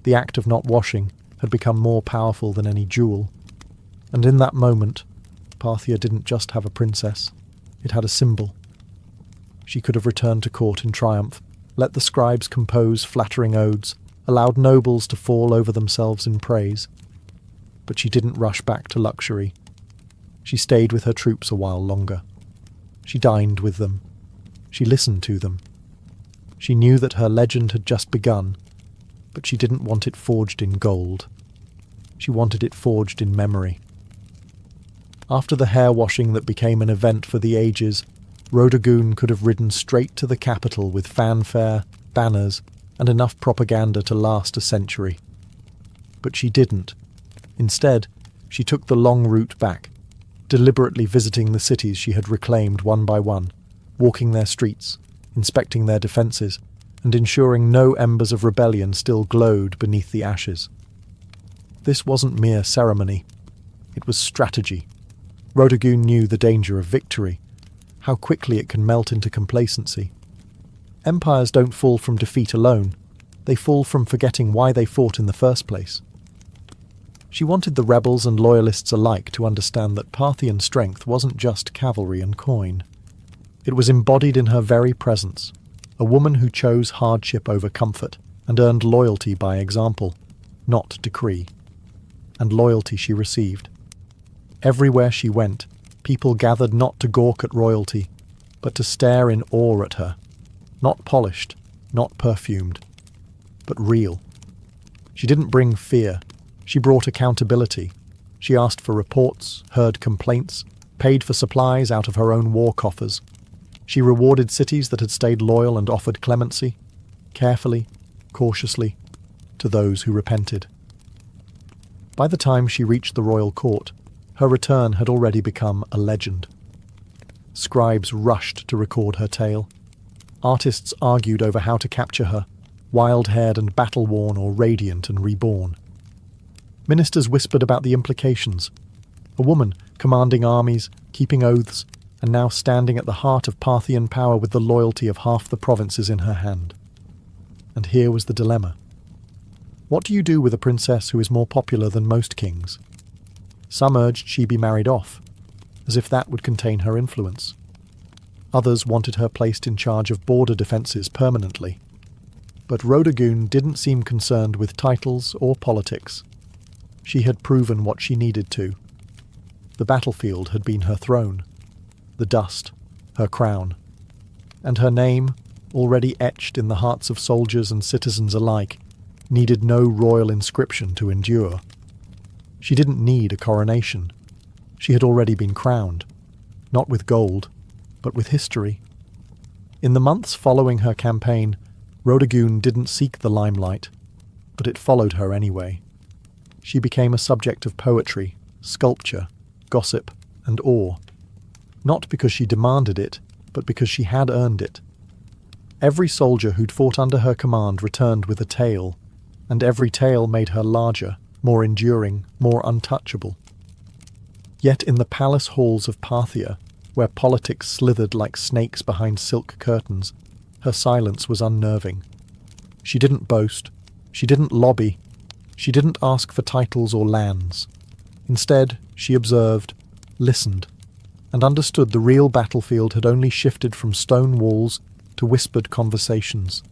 The act of not washing had become more powerful than any jewel. And in that moment, Parthia didn't just have a princess. It had a symbol. She could have returned to court in triumph, let the scribes compose flattering odes, allowed nobles to fall over themselves in praise. But she didn't rush back to luxury. She stayed with her troops a while longer. She dined with them. She listened to them. She knew that her legend had just begun, but she didn't want it forged in gold. She wanted it forged in memory. After the hair washing that became an event for the ages, Rodagun could have ridden straight to the capital with fanfare, banners, and enough propaganda to last a century. But she didn't. Instead, she took the long route back, deliberately visiting the cities she had reclaimed one by one, walking their streets, inspecting their defences, and ensuring no embers of rebellion still glowed beneath the ashes. This wasn't mere ceremony. It was strategy. Rodagun knew the danger of victory, how quickly it can melt into complacency. Empires don't fall from defeat alone. They fall from forgetting why they fought in the first place. She wanted the rebels and loyalists alike to understand that Parthian strength wasn't just cavalry and coin. It was embodied in her very presence, a woman who chose hardship over comfort and earned loyalty by example, not decree. And loyalty she received. Everywhere she went, people gathered not to gawk at royalty, but to stare in awe at her. Not polished, not perfumed, but real. She didn't bring fear. She brought accountability. She asked for reports, heard complaints, paid for supplies out of her own war coffers. She rewarded cities that had stayed loyal and offered clemency, carefully, cautiously, to those who repented. By the time she reached the royal court, her return had already become a legend. Scribes rushed to record her tale. Artists argued over how to capture her, wild-haired and battle-worn or radiant and reborn. Ministers whispered about the implications. A woman commanding armies, keeping oaths, and now standing at the heart of Parthian power with the loyalty of half the provinces in her hand. And here was the dilemma. What do you do with a princess who is more popular than most kings? Some urged she be married off, as if that would contain her influence. Others wanted her placed in charge of border defences permanently. But Rhodogun didn't seem concerned with titles or politics. She had proven what she needed to. The battlefield had been her throne, the dust, her crown, and her name, already etched in the hearts of soldiers and citizens alike, needed no royal inscription to endure. She didn't need a coronation. She had already been crowned, not with gold, but with history. In the months following her campaign, Rhodogun didn't seek the limelight, but it followed her anyway. She became a subject of poetry, sculpture, gossip, and awe, not because she demanded it, but because she had earned it. Every soldier who'd fought under her command returned with a tale, and every tale made her larger, more enduring, more untouchable. Yet in the palace halls of Parthia, where politics slithered like snakes behind silk curtains, her silence was unnerving. She didn't boast, she didn't lobby, she didn't ask for titles or lands. Instead, she observed, listened, and understood the real battlefield had only shifted from stone walls to whispered conversations.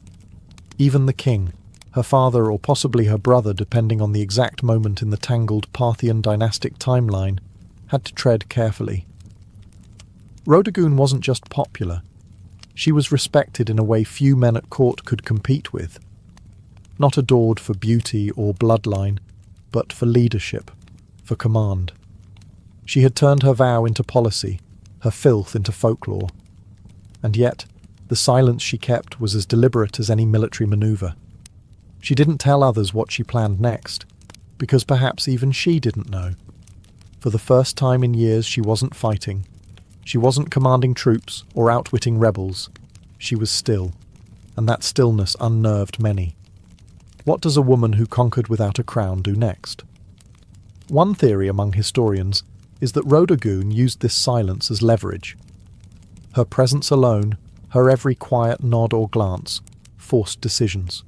Even the king, her father or possibly her brother depending on the exact moment in the tangled Parthian dynastic timeline, had to tread carefully. Rhodogun wasn't just popular. She was respected in a way few men at court could compete with. Not adored for beauty or bloodline, but for leadership, for command. She had turned her vow into policy, her filth into folklore. And yet, the silence she kept was as deliberate as any military maneuver. She didn't tell others what she planned next, because perhaps even she didn't know. For the first time in years she wasn't fighting. She wasn't commanding troops or outwitting rebels. She was still, and that stillness unnerved many. What does a woman who conquered without a crown do next? One theory among historians is that Rhodogun used this silence as leverage. Her presence alone, her every quiet nod or glance, forced decisions.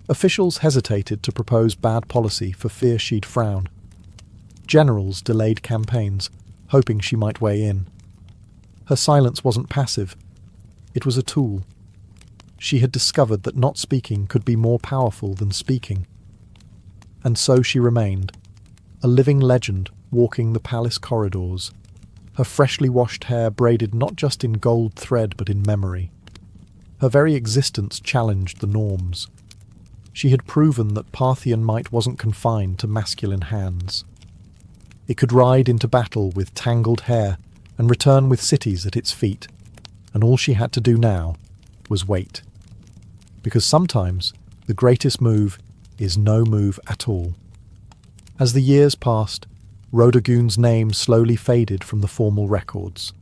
Officials hesitated to propose bad policy for fear she'd frown. Generals delayed campaigns, hoping she might weigh in. Her silence wasn't passive. It was a tool. She had discovered that not speaking could be more powerful than speaking. And so she remained, a living legend walking the palace corridors, her freshly washed hair braided not just in gold thread but in memory. Her very existence challenged the norms. She had proven that Parthian might wasn't confined to masculine hands. It could ride into battle with tangled hair and return with cities at its feet, and all she had to do now was wait. Because sometimes the greatest move is no move at all. As the years passed, Rhodogun's name slowly faded from the formal records.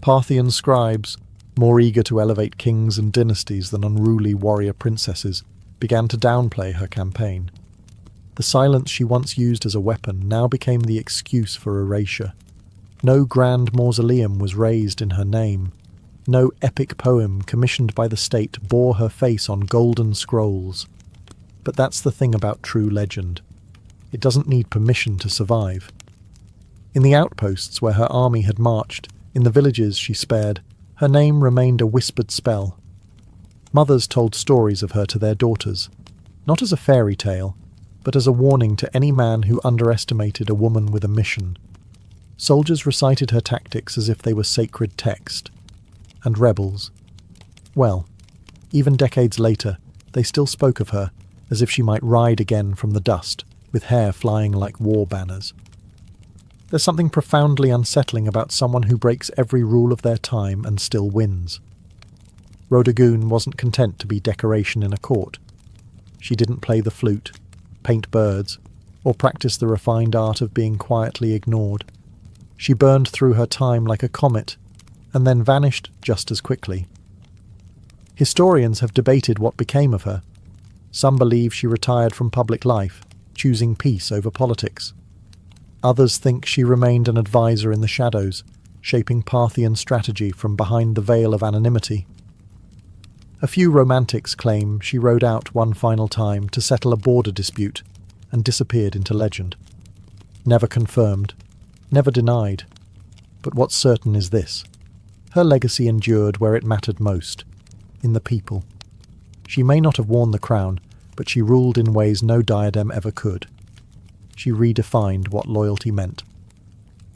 Parthian scribes, more eager to elevate kings and dynasties than unruly warrior princesses, began to downplay her campaign. The silence she once used as a weapon now became the excuse for erasure. No grand mausoleum was raised in her name. No epic poem commissioned by the state bore her face on golden scrolls. But that's the thing about true legend. It doesn't need permission to survive. In the outposts where her army had marched, in the villages she spared, her name remained a whispered spell. Mothers told stories of her to their daughters, not as a fairy tale, but as a warning to any man who underestimated a woman with a mission. Soldiers recited her tactics as if they were sacred text. And rebels, well, even decades later, they still spoke of her as if she might ride again from the dust, with hair flying like war banners. There's something profoundly unsettling about someone who breaks every rule of their time and still wins. Rhodogun wasn't content to be decoration in a court. She didn't play the flute, paint birds, or practice the refined art of being quietly ignored. She burned through her time like a comet, and then vanished just as quickly. Historians have debated what became of her. Some believe she retired from public life, choosing peace over politics. Others think she remained an advisor in the shadows, shaping Parthian strategy from behind the veil of anonymity. A few romantics claim she rode out one final time to settle a border dispute and disappeared into legend. Never confirmed, never denied. But what's certain is this: her legacy endured where it mattered most, in the people. She may not have worn the crown, but she ruled in ways no diadem ever could. She redefined what loyalty meant.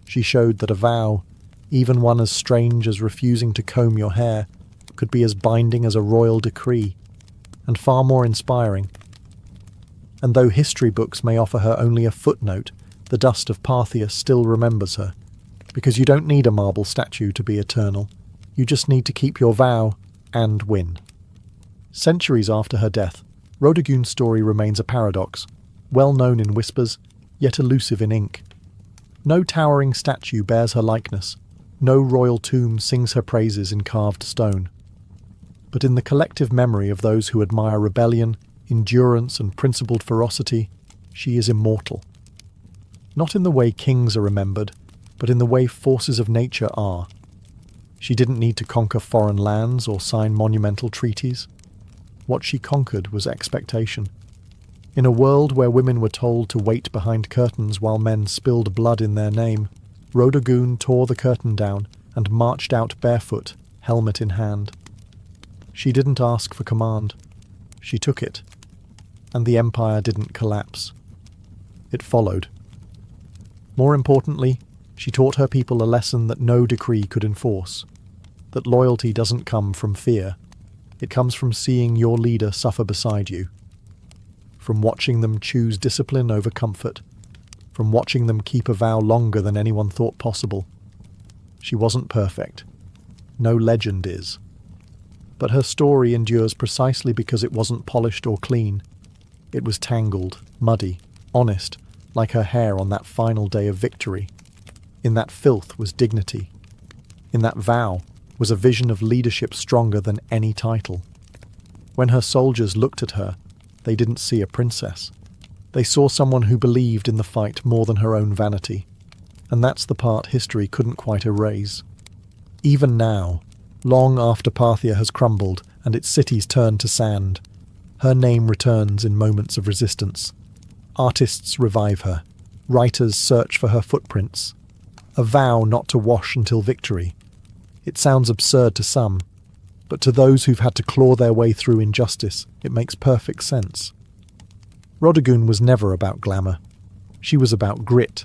She showed that a vow, even one as strange as refusing to comb your hair, could be as binding as a royal decree, and far more inspiring. And though history books may offer her only a footnote, the dust of Parthia still remembers her, because you don't need a marble statue to be eternal. You just need to keep your vow and win. Centuries after her death, Rodogun's story remains a paradox, well known in whispers, yet elusive in ink. No towering statue bears her likeness, no royal tomb sings her praises in carved stone. But in the collective memory of those who admire rebellion, endurance and principled ferocity, she is immortal. Not in the way kings are remembered, but in the way forces of nature are. She didn't need to conquer foreign lands or sign monumental treaties. What she conquered was expectation. In a world where women were told to wait behind curtains while men spilled blood in their name, Rodogun tore the curtain down and marched out barefoot, helmet in hand. She didn't ask for command. She took it. And the empire didn't collapse. It followed. More importantly, she taught her people a lesson that no decree could enforce. That loyalty doesn't come from fear. It comes from seeing your leader suffer beside you. From watching them choose discipline over comfort. From watching them keep a vow longer than anyone thought possible. She wasn't perfect. No legend is. But her story endures precisely because it wasn't polished or clean. It was tangled, muddy, honest, like her hair on that final day of victory. In that filth was dignity. In that vow was a vision of leadership stronger than any title. When her soldiers looked at her, they didn't see a princess. They saw someone who believed in the fight more than her own vanity. And that's the part history couldn't quite erase. Even now, long after Parthia has crumbled and its cities turned to sand, her name returns in moments of resistance. Artists revive her. Writers search for her footprints. A vow not to wash until victory. It sounds absurd to some, but to those who've had to claw their way through injustice, it makes perfect sense. Rodogun was never about glamour. She was about grit.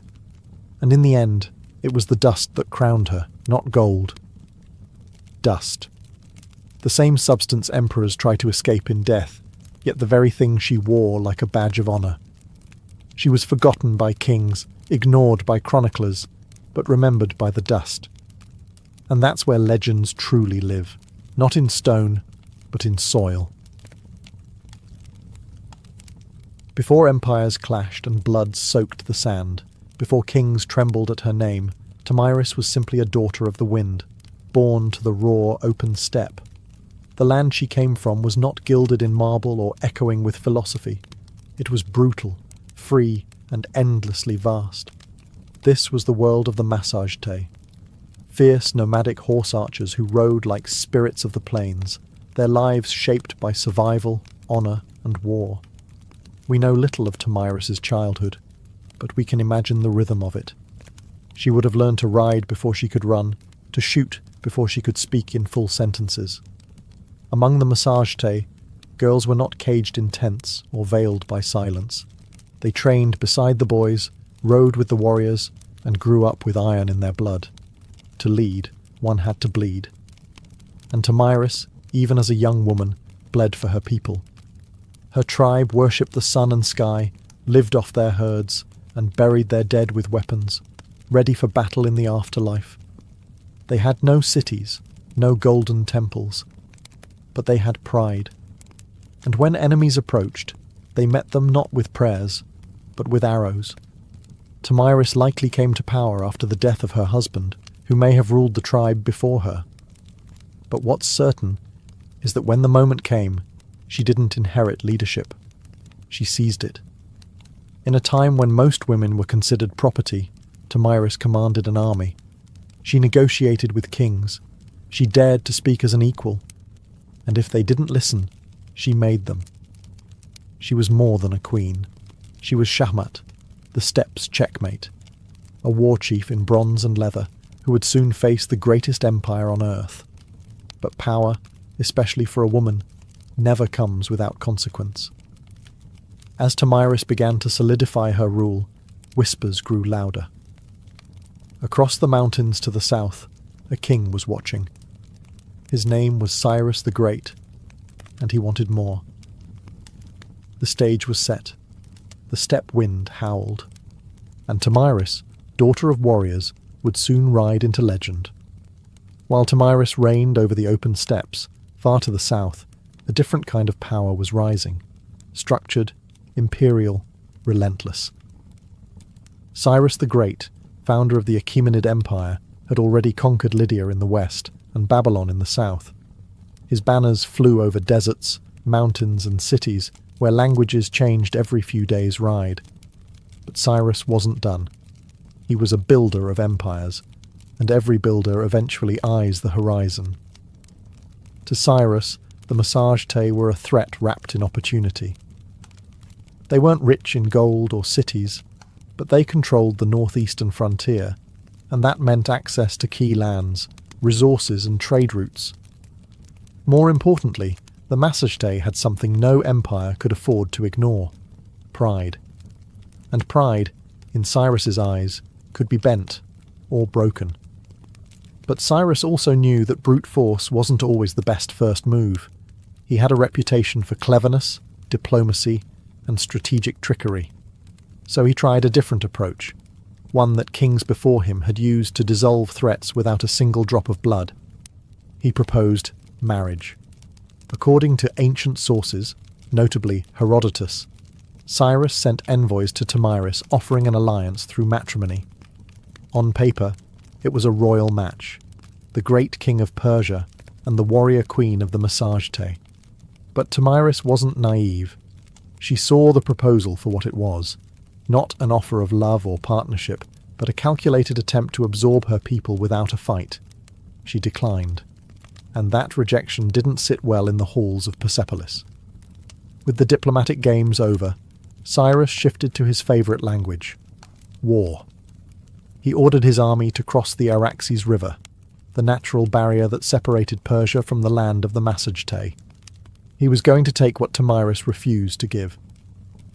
And in the end, it was the dust that crowned her, not gold. Dust. The same substance emperors try to escape in death, yet the very thing she wore like a badge of honour. She was forgotten by kings, ignored by chroniclers, but remembered by the dust. And that's where legends truly live, not in stone, but in soil. Before empires clashed and blood soaked the sand, before kings trembled at her name, Tomyris was simply a daughter of the wind, born to the raw, open steppe. The land she came from was not gilded in marble or echoing with philosophy. It was brutal, free, and endlessly vast. This was the world of the Massagetae, fierce nomadic horse archers who rode like spirits of the plains, their lives shaped by survival, honour, and war. We know little of Tomyris's childhood, but we can imagine the rhythm of it. She would have learned to ride before she could run, to shoot before she could speak in full sentences. Among the Massagetae, girls were not caged in tents or veiled by silence. They trained beside the boys, rode with the warriors, and grew up with iron in their blood. To lead, one had to bleed. And Tomyris, even as a young woman, bled for her people. Her tribe worshipped the sun and sky, lived off their herds, and buried their dead with weapons, ready for battle in the afterlife. They had no cities, no golden temples, but they had pride. And when enemies approached, they met them not with prayers, but with arrows. Tomyris likely came to power after the death of her husband, who may have ruled the tribe before her. But what's certain is that when the moment came, she didn't inherit leadership. She seized it. In a time when most women were considered property, Tomyris commanded an army. She negotiated with kings. She dared to speak as an equal. And if they didn't listen, she made them. She was more than a queen. She was Shahmat, the steppes' checkmate, a war chief in bronze and leather who would soon face the greatest empire on earth. But power, especially for a woman, never comes without consequence. As Tomyris began to solidify her rule, whispers grew louder. Across the mountains to the south, a king was watching. His name was Cyrus the Great, and he wanted more. The stage was set. The steppe wind howled. And Tomyris, daughter of warriors, would soon ride into legend. While Tomyris reigned over the open steppes, far to the south, a different kind of power was rising. Structured, imperial, relentless. Cyrus the Great, founder of the Achaemenid Empire, had already conquered Lydia in the west and Babylon in the south. His banners flew over deserts, mountains and cities where languages changed every few days' ride. But Cyrus wasn't done. He was a builder of empires, and every builder eventually eyes the horizon. To Cyrus, the Massagetae were a threat wrapped in opportunity. They weren't rich in gold or cities, but they controlled the northeastern frontier, and that meant access to key lands, resources and trade routes. More importantly, the Massagetae had something no empire could afford to ignore: pride. And pride, in Cyrus's eyes, could be bent or broken. But Cyrus also knew that brute force wasn't always the best first move. He had a reputation for cleverness, diplomacy, and strategic trickery. So he tried a different approach, one that kings before him had used to dissolve threats without a single drop of blood. He proposed marriage. According to ancient sources, notably Herodotus, Cyrus sent envoys to Tomyris offering an alliance through matrimony. On paper, it was a royal match, the great king of Persia and the warrior queen of the Massagetae. But Tomyris wasn't naive. She saw the proposal for what it was, not an offer of love or partnership, but a calculated attempt to absorb her people without a fight. She declined, and that rejection didn't sit well in the halls of Persepolis. With the diplomatic games over, Cyrus shifted to his favourite language: war. He ordered his army to cross the Araxes River, the natural barrier that separated Persia from the land of the Massagetae. He was going to take what Tomyris refused to give.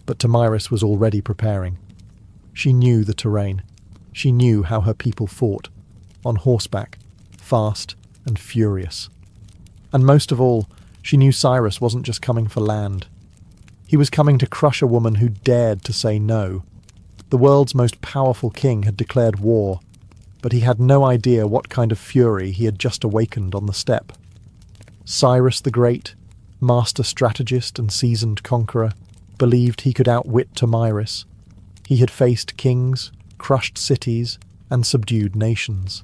But Tomyris was already preparing. She knew the terrain. She knew how her people fought, on horseback, fast and furious. And most of all, she knew Cyrus wasn't just coming for land. He was coming to crush a woman who dared to say no. The world's most powerful king had declared war, but he had no idea what kind of fury he had just awakened on the steppe. Cyrus the Great, master strategist and seasoned conqueror, believed he could outwit Tomyris. He had faced kings, crushed cities, and subdued nations.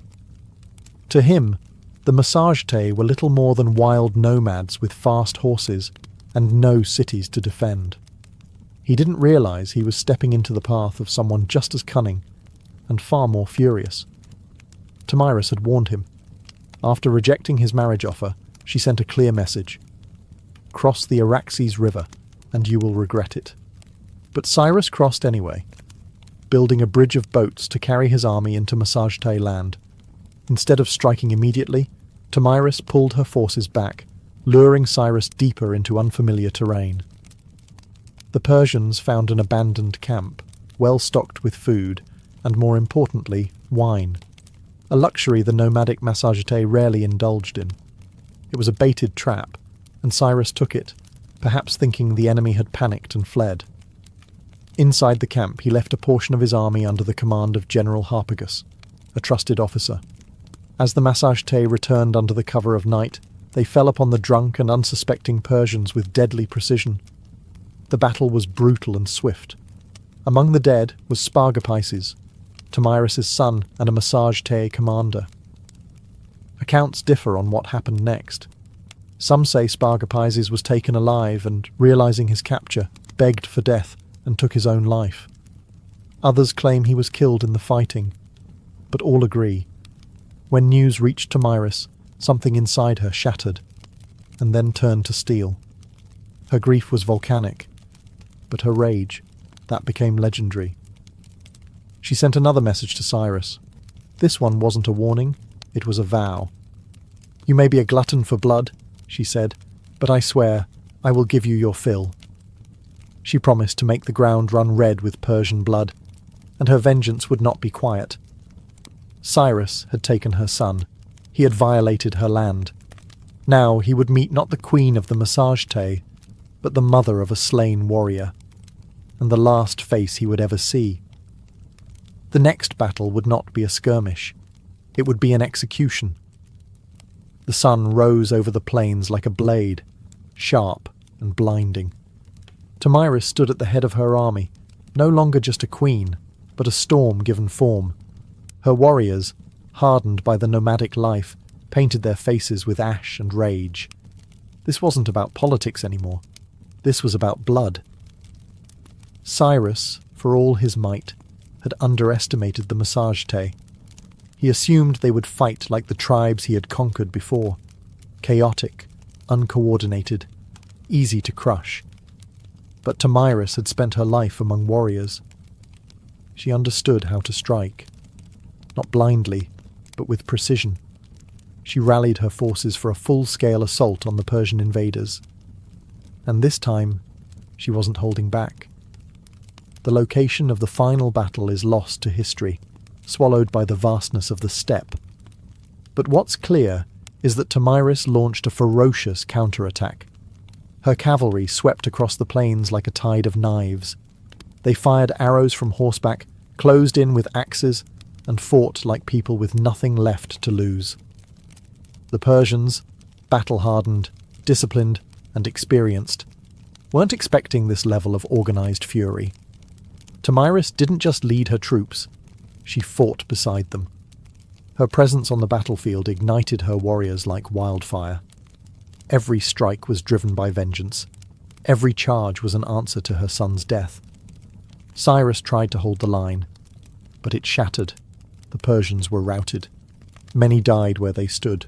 To him, the Massagetae were little more than wild nomads with fast horses and no cities to defend. He didn't realize he was stepping into the path of someone just as cunning and far more furious. Tomyris had warned him. After rejecting his marriage offer, she sent a clear message: cross the Araxes River, and you will regret it. But Cyrus crossed anyway, building a bridge of boats to carry his army into Massagetae land. Instead of striking immediately, Tomyris pulled her forces back, luring Cyrus deeper into unfamiliar terrain. The Persians found an abandoned camp, well stocked with food, and more importantly, wine, a luxury the nomadic Massagetae rarely indulged in. It was a baited trap, and Cyrus took it, perhaps thinking the enemy had panicked and fled. Inside the camp, he left a portion of his army under the command of General Harpagus, a trusted officer. As the Massagetae returned under the cover of night, they fell upon the drunk and unsuspecting Persians with deadly precision. The battle was brutal and swift. Among the dead was Spargapises, Tomyris' son and a Massagetae commander. Accounts differ on what happened next. Some say Spargapises was taken alive and, realizing his capture, begged for death and took his own life. Others claim he was killed in the fighting, but all agree. When news reached Tomyris, something inside her shattered, and then turned to steel. Her grief was volcanic, but her rage, that became legendary. She sent another message to Cyrus. This one wasn't a warning, it was a vow. You may be a glutton for blood, she said, but I swear, I will give you your fill." She promised to make the ground run red with Persian blood, and her vengeance would not be quiet. Cyrus had taken her son. He had violated her land. Now he would meet not the queen of the Massage-Tay, but the mother of a slain warrior, and the last face he would ever see. The next battle would not be a skirmish. It would be an execution. The sun rose over the plains like a blade, sharp and blinding. Tomyris stood at the head of her army, no longer just a queen, but a storm given form. Her warriors, hardened by the nomadic life, painted their faces with ash and rage. This wasn't about politics anymore. This was about blood. Cyrus, for all his might, had underestimated the Massage-Tay. He assumed they would fight like the tribes he had conquered before, chaotic, uncoordinated, easy to crush. But Tomyris had spent her life among warriors. She understood how to strike, not blindly, but with precision. She rallied her forces for a full-scale assault on the Persian invaders. And this time, she wasn't holding back. The location of the final battle is lost to history, swallowed by the vastness of the steppe. But what's clear is that Tomyris launched a ferocious counterattack. Her cavalry swept across the plains like a tide of knives. They fired arrows from horseback, closed in with axes, and fought like people with nothing left to lose. The Persians, battle-hardened, disciplined, and experienced, weren't expecting this level of organized fury. Tomyris didn't just lead her troops, she fought beside them. Her presence on the battlefield ignited her warriors like wildfire. Every strike was driven by vengeance. Every charge was an answer to her son's death. Cyrus tried to hold the line, but it shattered. The Persians were routed. Many died where they stood.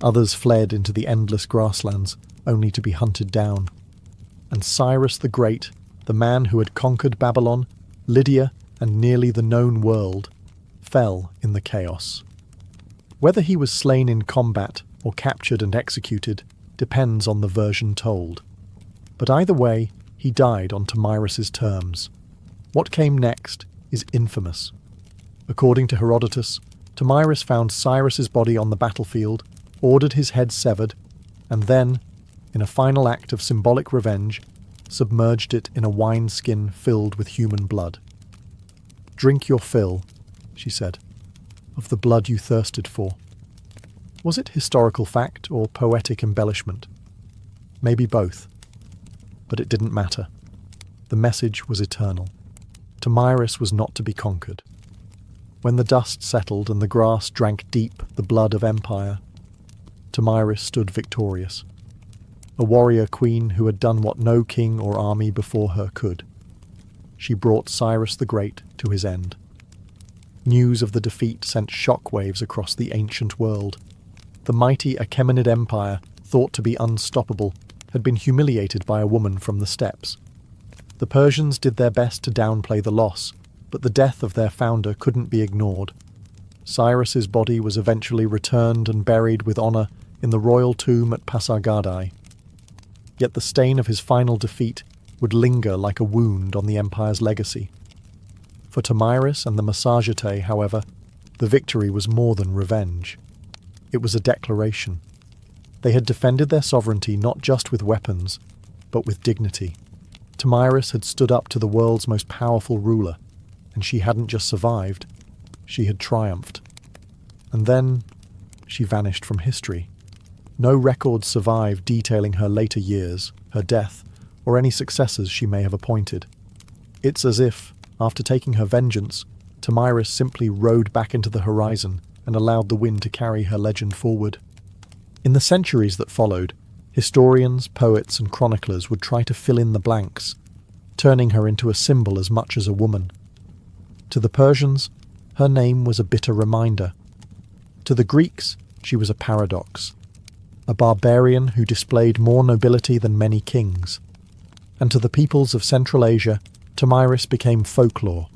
Others fled into the endless grasslands, only to be hunted down. And Cyrus the Great, the man who had conquered Babylon, Lydia, and nearly the known world, fell in the chaos. Whether he was slain in combat or captured and executed depends on the version told. But either way, he died on Tomyris's terms. What came next is infamous. According to Herodotus, Tomyris found Cyrus's body on the battlefield, ordered his head severed, and then, in a final act of symbolic revenge, submerged it in a wineskin filled with human blood. "Drink your fill," she said, "of the blood you thirsted for." Was it historical fact or poetic embellishment? Maybe both. But it didn't matter. The message was eternal. Tomyris was not to be conquered. When the dust settled and the grass drank deep the blood of empire, Tomyris stood victorious. A warrior queen who had done what no king or army before her could. She brought Cyrus the Great to his end. News of the defeat sent shockwaves across the ancient world. The mighty Achaemenid Empire, thought to be unstoppable, had been humiliated by a woman from the steppes. The Persians did their best to downplay the loss, but the death of their founder couldn't be ignored. Cyrus's body was eventually returned and buried with honour in the royal tomb at Pasargadae. Yet the stain of his final defeat would linger like a wound on the empire's legacy. For Tomyris and the Massage-Tay, however, the victory was more than revenge. It was a declaration. They had defended their sovereignty not just with weapons, but with dignity. Tomyris had stood up to the world's most powerful ruler, and she hadn't just survived, she had triumphed. And then she vanished from history. No records survive detailing her later years, her death, or any successors she may have appointed. It's as if, after taking her vengeance, Tomyris simply rode back into the horizon and allowed the wind to carry her legend forward. In the centuries that followed, historians, poets, and chroniclers would try to fill in the blanks, turning her into a symbol as much as a woman. To the Persians, her name was a bitter reminder. To the Greeks, she was a paradox, a barbarian who displayed more nobility than many kings. And to the peoples of Central Asia, Tomyris became folklore,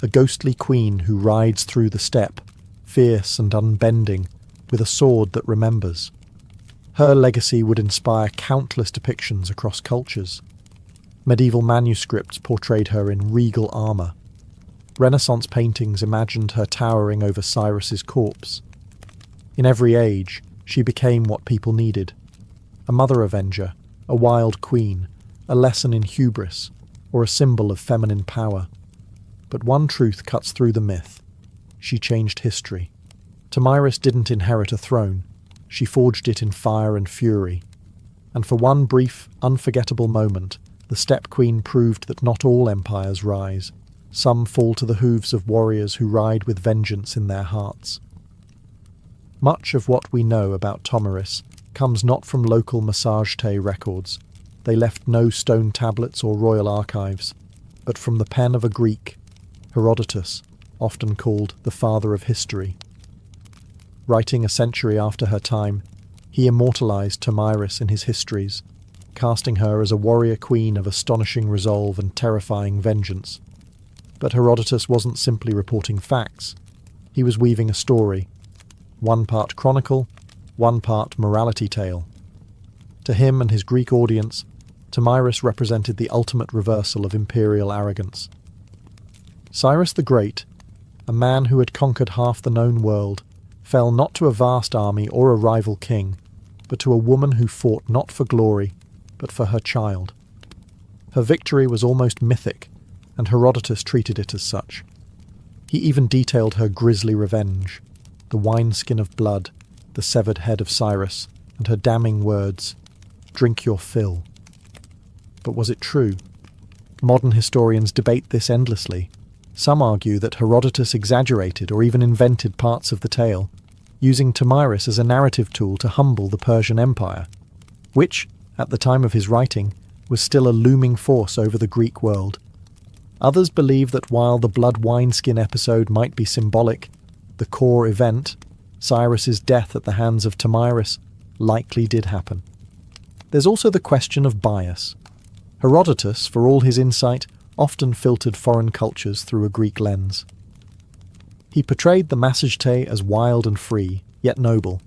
a ghostly queen who rides through the steppe, fierce and unbending, with a sword that remembers. Her legacy would inspire countless depictions across cultures. Medieval manuscripts portrayed her in regal armour. Renaissance paintings imagined her towering over Cyrus's corpse. In every age, she became what people needed: a mother avenger, a wild queen, a lesson in hubris, or a symbol of feminine power. But one truth cuts through the myth: she changed history. Tomyris didn't inherit a throne, she forged it in fire and fury. And for one brief, unforgettable moment, the Steppe Queen proved that not all empires rise. Some fall to the hooves of warriors who ride with vengeance in their hearts. Much of what we know about Tomyris comes not from local Massage-Te records. They left no stone tablets or royal archives, but from the pen of a Greek, Herodotus, often called the father of history. Writing a century after her time, he immortalized Tomyris in his histories, casting her as a warrior queen of astonishing resolve and terrifying vengeance. But Herodotus wasn't simply reporting facts. He was weaving a story, one part chronicle, one part morality tale. To him and his Greek audience, Tomyris represented the ultimate reversal of imperial arrogance. Cyrus the Great, a man who had conquered half the known world, fell not to a vast army or a rival king, but to a woman who fought not for glory, but for her child. Her victory was almost mythic, and Herodotus treated it as such. He even detailed her grisly revenge: the wineskin of blood, the severed head of Cyrus, and her damning words, "Drink your fill." But was it true? Modern historians debate this endlessly. Some argue that Herodotus exaggerated or even invented parts of the tale, using Tomyris as a narrative tool to humble the Persian Empire, which, at the time of his writing, was still a looming force over the Greek world. Others believe that while the blood wineskin episode might be symbolic, the core event, Cyrus's death at the hands of Tomyris, likely did happen. There's also the question of bias. Herodotus, for all his insight, often filtered foreign cultures through a Greek lens. He portrayed the Massage-Te as wild and free, yet noble,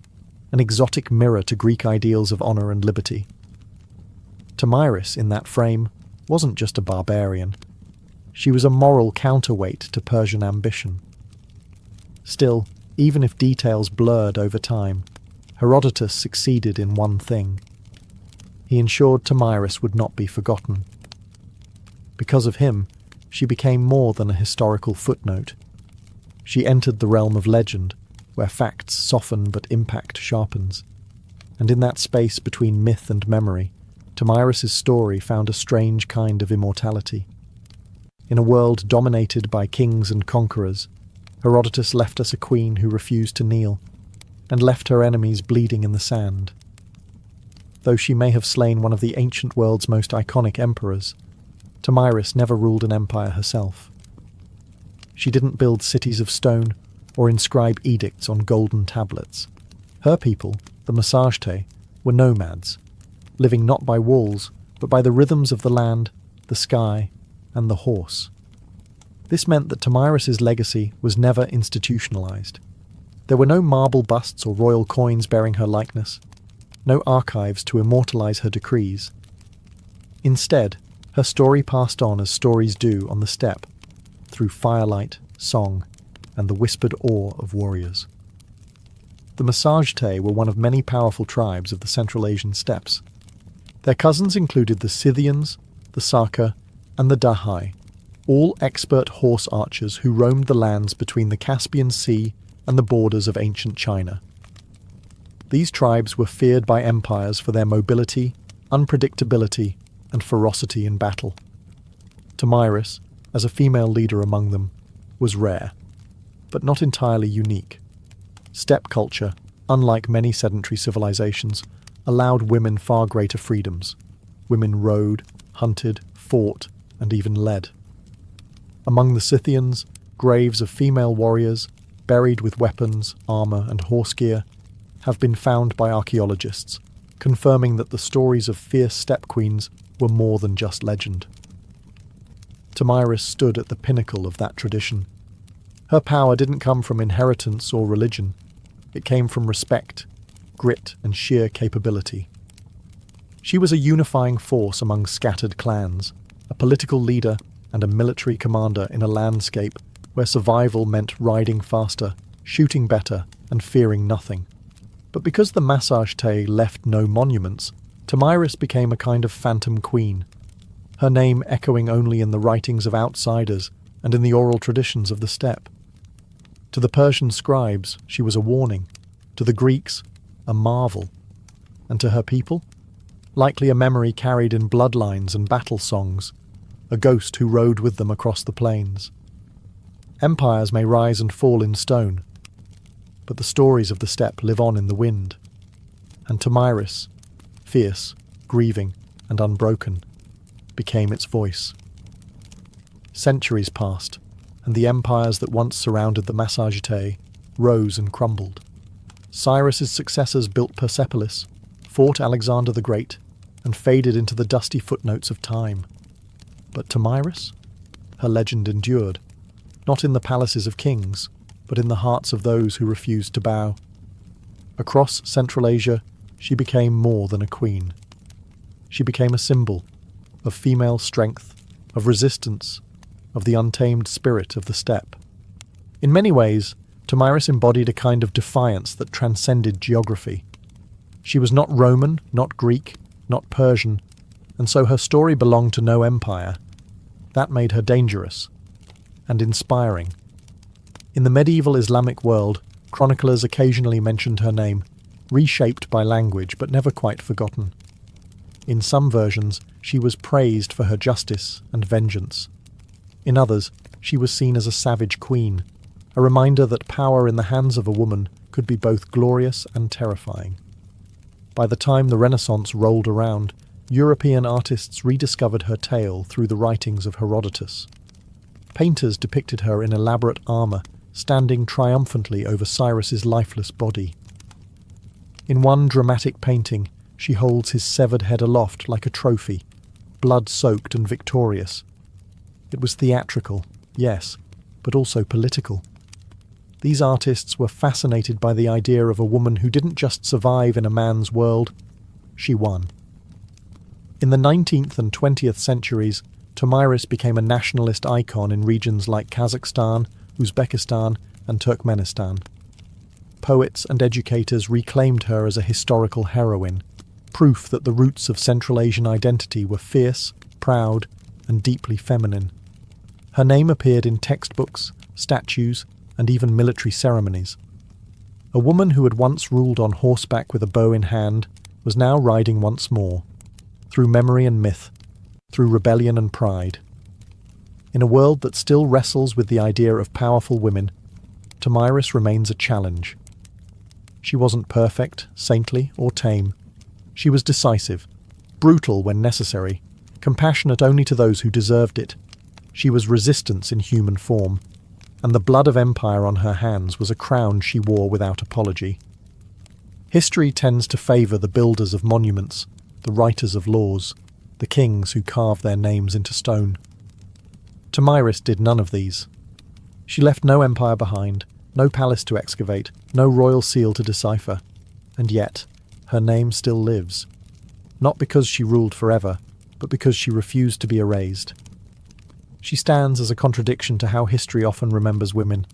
an exotic mirror to Greek ideals of honour and liberty. Tomyris, in that frame, wasn't just a barbarian. She was a moral counterweight to Persian ambition. Still, even if details blurred over time, Herodotus succeeded in one thing. He ensured Tomyris would not be forgotten. Because of him, she became more than a historical footnote. She entered the realm of legend, where facts soften but impact sharpens. And in that space between myth and memory, Tomyris' story found a strange kind of immortality. In a world dominated by kings and conquerors, Herodotus left us a queen who refused to kneel, and left her enemies bleeding in the sand. Though she may have slain one of the ancient world's most iconic emperors, Tomyris never ruled an empire herself. She didn't build cities of stone or inscribe edicts on golden tablets. Her people, the Massage-Te, were nomads, living not by walls, but by the rhythms of the land, the sky, and the horse. This meant that Tomyris' legacy was never institutionalized. There were no marble busts or royal coins bearing her likeness, no archives to immortalize her decrees. Instead, her story passed on as stories do on the steppe, through firelight, song, and the whispered awe of warriors. The Massage-Te were one of many powerful tribes of the Central Asian steppes. Their cousins included the Scythians, the Saka, and the Dahai, all expert horse archers who roamed the lands between the Caspian Sea and the borders of ancient China. These tribes were feared by empires for their mobility, unpredictability, and ferocity in battle. Tomyris, as a female leader among them, was rare, but not entirely unique. Steppe culture, unlike many sedentary civilizations, allowed women far greater freedoms. Women rode, hunted, fought, and even led. Among the Scythians, graves of female warriors, buried with weapons, armour, and horse gear, have been found by archaeologists, confirming that the stories of fierce steppe queens were more than just legend. Tomyris stood at the pinnacle of that tradition. Her power didn't come from inheritance or religion. It came from respect, grit, and sheer capability. She was a unifying force among scattered clans, a political leader and a military commander in a landscape where survival meant riding faster, shooting better, and fearing nothing. But because the Massage Tay left no monuments, Tomyris became a kind of phantom queen, her name echoing only in the writings of outsiders and in the oral traditions of the steppe. To the Persian scribes, she was a warning, to the Greeks, a marvel, and to her people, likely a memory carried in bloodlines and battle songs, a ghost who rode with them across the plains. Empires may rise and fall in stone, but the stories of the steppe live on in the wind, and Tomyris, fierce, grieving, and unbroken, became its voice. Centuries passed, and the empires that once surrounded the Massagetae rose and crumbled. Cyrus's successors built Persepolis, fought Alexander the Great, and faded into the dusty footnotes of time. But Tomyris? Her legend endured, not in the palaces of kings, but in the hearts of those who refused to bow. Across Central Asia, she became more than a queen. She became a symbol of female strength, of resistance, of the untamed spirit of the steppe. In many ways, Tomyris embodied a kind of defiance that transcended geography. She was not Roman, not Greek, not Persian, and so her story belonged to no empire. That made her dangerous and inspiring. In the medieval Islamic world, chroniclers occasionally mentioned her name, reshaped by language but never quite forgotten. In some versions, she was praised for her justice and vengeance. In others, she was seen as a savage queen, a reminder that power in the hands of a woman could be both glorious and terrifying. By the time the Renaissance rolled around, European artists rediscovered her tale through the writings of Herodotus. Painters depicted her in elaborate armour, standing triumphantly over Cyrus's lifeless body. In one dramatic painting, she holds his severed head aloft like a trophy, blood-soaked and victorious. It was theatrical, yes, but also political. These artists were fascinated by the idea of a woman who didn't just survive in a man's world, she won. In the 19th and 20th centuries, Tomyris became a nationalist icon in regions like Kazakhstan, Uzbekistan, and Turkmenistan. Poets and educators reclaimed her as a historical heroine, proof that the roots of Central Asian identity were fierce, proud, and deeply feminine. Her name appeared in textbooks, statues, and even military ceremonies. A woman who had once ruled on horseback with a bow in hand was now riding once more, through memory and myth, through rebellion and pride. In a world that still wrestles with the idea of powerful women, Tomyris remains a challenge. She wasn't perfect, saintly, or tame. She was decisive, brutal when necessary, compassionate only to those who deserved it. She was resistance in human form, and the blood of empire on her hands was a crown she wore without apology. History tends to favour the builders of monuments, the writers of laws, the kings who carve their names into stone. Tomyris did none of these. She left no empire behind, no palace to excavate, no royal seal to decipher, and yet her name still lives, not because she ruled forever, but because she refused to be erased. She stands as a contradiction to how history often remembers women,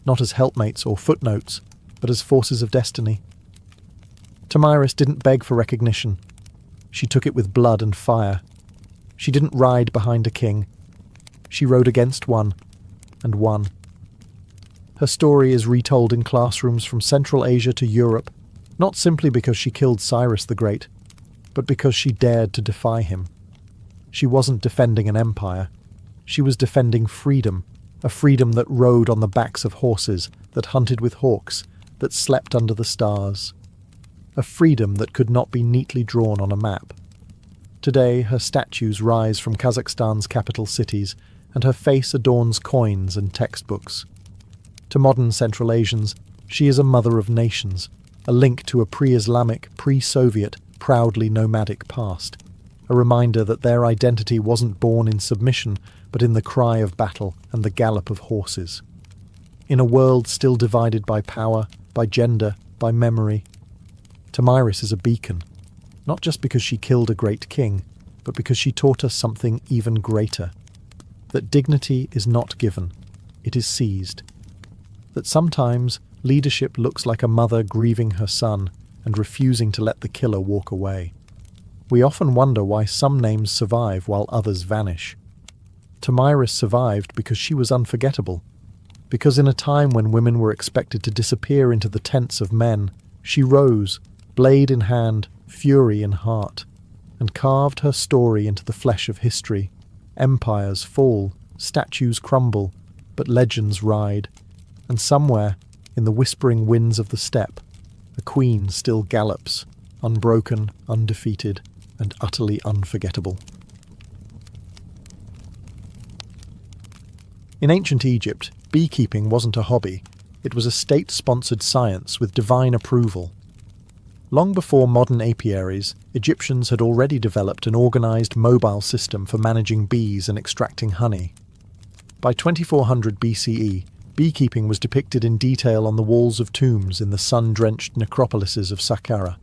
not as helpmates or footnotes, but as forces of destiny. Tomyris didn't beg for recognition. She took it with blood and fire. She didn't ride behind a king. She rode against one, and won. Her story is retold in classrooms from Central Asia to Europe, not simply because she killed Cyrus the Great, but because she dared to defy him. She wasn't defending an empire. She was defending freedom, a freedom that rode on the backs of horses, that hunted with hawks, that slept under the stars. A freedom that could not be neatly drawn on a map. Today, her statues rise from Kazakhstan's capital cities, and her face adorns coins and textbooks. To modern Central Asians, she is a mother of nations, a link to a pre-Islamic, pre-Soviet, proudly nomadic past, a reminder that their identity wasn't born in submission, but in the cry of battle and the gallop of horses. In a world still divided by power, by gender, by memory, Tomyris is a beacon, not just because she killed a great king, but because she taught us something even greater. That dignity is not given, it is seized. That sometimes leadership looks like a mother grieving her son and refusing to let the killer walk away. We often wonder why some names survive while others vanish. Tomyris survived because she was unforgettable, because in a time when women were expected to disappear into the tents of men, she rose, blade in hand, fury in heart, and carved her story into the flesh of history. Empires fall, statues crumble, but legends ride, and somewhere, in the whispering winds of the steppe, a queen still gallops, unbroken, undefeated, and utterly unforgettable. In ancient Egypt, beekeeping wasn't a hobby, it was a state-sponsored science with divine approval. Long before modern apiaries, Egyptians had already developed an organised mobile system for managing bees and extracting honey. By 2400 BCE, beekeeping was depicted in detail on the walls of tombs in the sun-drenched necropolises of Saqqara.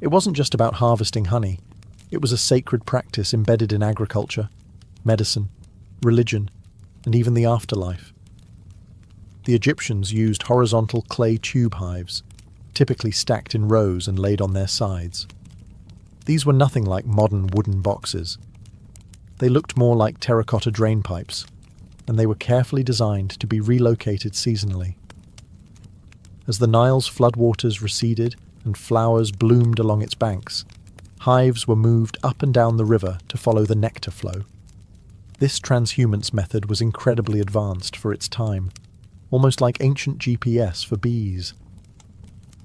It wasn't just about harvesting honey, it was a sacred practice embedded in agriculture, medicine, religion, and even the afterlife. The Egyptians used horizontal clay tube hives, typically stacked in rows and laid on their sides. These were nothing like modern wooden boxes. They looked more like terracotta drain pipes, and they were carefully designed to be relocated seasonally. As the Nile's floodwaters receded and flowers bloomed along its banks, hives were moved up and down the river to follow the nectar flow. This transhumance method was incredibly advanced for its time, almost like ancient GPS for bees.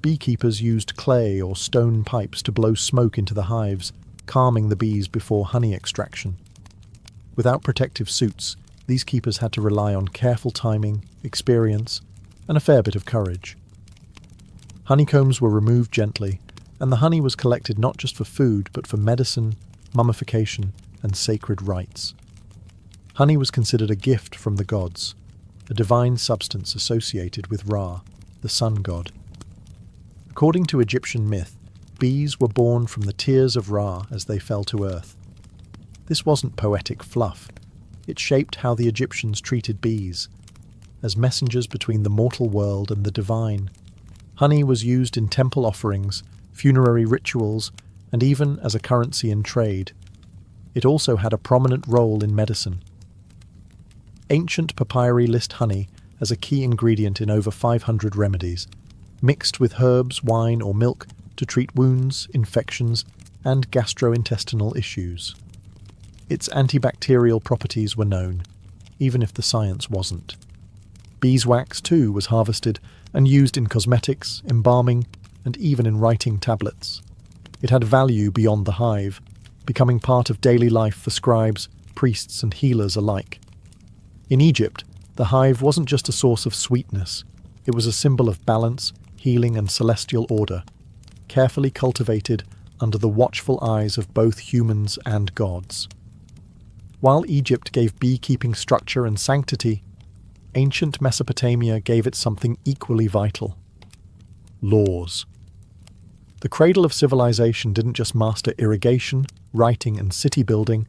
Beekeepers used clay or stone pipes to blow smoke into the hives, calming the bees before honey extraction. Without protective suits, these keepers had to rely on careful timing, experience, and a fair bit of courage. Honeycombs were removed gently, and the honey was collected not just for food, but for medicine, mummification, and sacred rites. Honey was considered a gift from the gods, a divine substance associated with Ra, the sun god. According to Egyptian myth, bees were born from the tears of Ra as they fell to earth. This wasn't poetic fluff. It shaped how the Egyptians treated bees, as messengers between the mortal world and the divine. Honey was used in temple offerings, funerary rituals, and even as a currency in trade. It also had a prominent role in medicine. Ancient papyri list honey as a key ingredient in over 500 remedies, mixed with herbs, wine, or milk to treat wounds, infections, and gastrointestinal issues. Its antibacterial properties were known, even if the science wasn't. Beeswax, too, was harvested and used in cosmetics, embalming, and even in writing tablets. It had value beyond the hive, becoming part of daily life for scribes, priests, and healers alike. In Egypt, the hive wasn't just a source of sweetness, it was a symbol of balance, healing, and celestial order, carefully cultivated under the watchful eyes of both humans and gods. While Egypt gave beekeeping structure and sanctity, ancient Mesopotamia gave it something equally vital: laws. The cradle of civilization didn't just master irrigation, writing, and city building,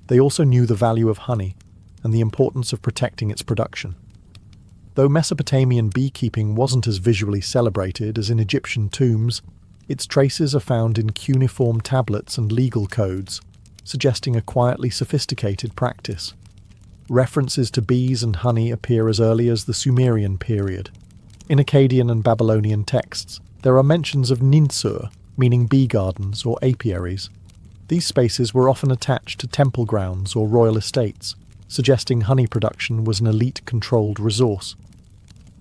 they also knew the value of honey and the importance of protecting its production. Though Mesopotamian beekeeping wasn't as visually celebrated as in Egyptian tombs, its traces are found in cuneiform tablets and legal codes, suggesting a quietly sophisticated practice. References to bees and honey appear as early as the Sumerian period. In Akkadian and Babylonian texts, there are mentions of ninsur, meaning bee gardens or apiaries. These spaces were often attached to temple grounds or royal estates, suggesting honey production was an elite-controlled resource.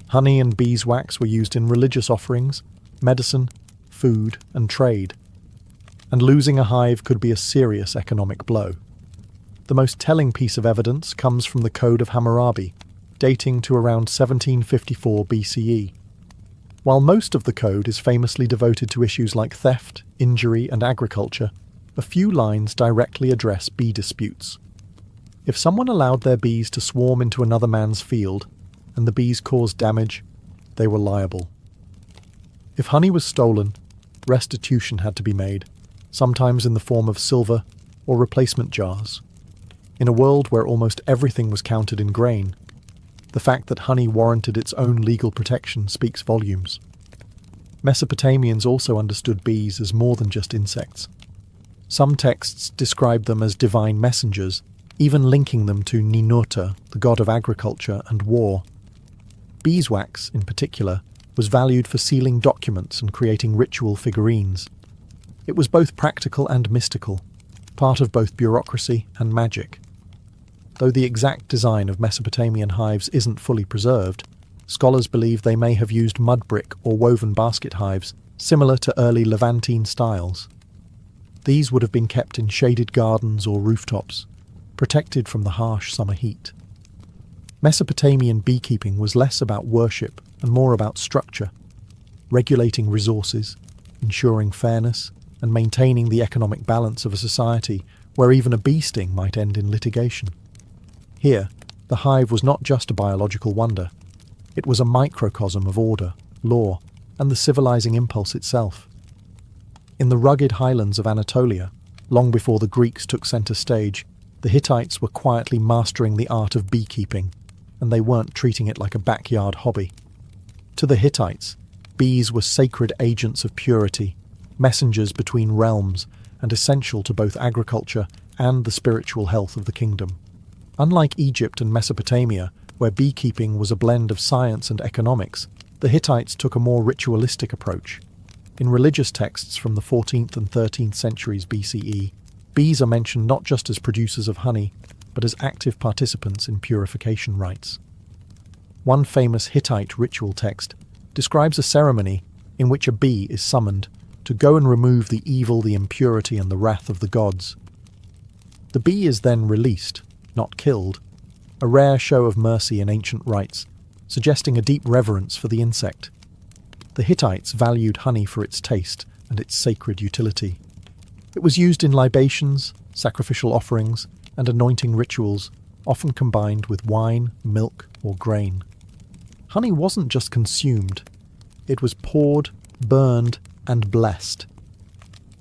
Honey and beeswax were used in religious offerings, medicine, food, and trade. And losing a hive could be a serious economic blow. The most telling piece of evidence comes from the Code of Hammurabi, dating to around 1754 BCE. While most of the code is famously devoted to issues like theft, injury, and agriculture, a few lines directly address bee disputes. If someone allowed their bees to swarm into another man's field, and the bees caused damage, they were liable. If honey was stolen, restitution had to be made, sometimes in the form of silver or replacement jars. In a world where almost everything was counted in grain, the fact that honey warranted its own legal protection speaks volumes. Mesopotamians also understood bees as more than just insects. Some texts describe them as divine messengers, even linking them to Ninurta, the god of agriculture and war. Beeswax, in particular, was valued for sealing documents and creating ritual figurines. It was both practical and mystical, part of both bureaucracy and magic. Though the exact design of Mesopotamian hives isn't fully preserved, scholars believe they may have used mud brick or woven basket hives, similar to early Levantine styles. These would have been kept in shaded gardens or rooftops, protected from the harsh summer heat. Mesopotamian beekeeping was less about worship and more about structure, regulating resources, ensuring fairness, and maintaining the economic balance of a society where even a bee sting might end in litigation. Here, the hive was not just a biological wonder. It was a microcosm of order, law, and the civilizing impulse itself. In the rugged highlands of Anatolia, long before the Greeks took center stage, the Hittites were quietly mastering the art of beekeeping, and they weren't treating it like a backyard hobby. To the Hittites, bees were sacred agents of purity, messengers between realms, and essential to both agriculture and the spiritual health of the kingdom. Unlike Egypt and Mesopotamia, where beekeeping was a blend of science and economics, the Hittites took a more ritualistic approach. In religious texts from the 14th and 13th centuries BCE, bees are mentioned not just as producers of honey, but as active participants in purification rites. One famous Hittite ritual text describes a ceremony in which a bee is summoned to go and remove the evil, the impurity, and the wrath of the gods. The bee is then released, not killed, a rare show of mercy in ancient rites, suggesting a deep reverence for the insect. The Hittites valued honey for its taste and its sacred utility. It was used in libations, sacrificial offerings, and anointing rituals, often combined with wine, milk, or grain. Honey wasn't just consumed, it was poured, burned, and blessed.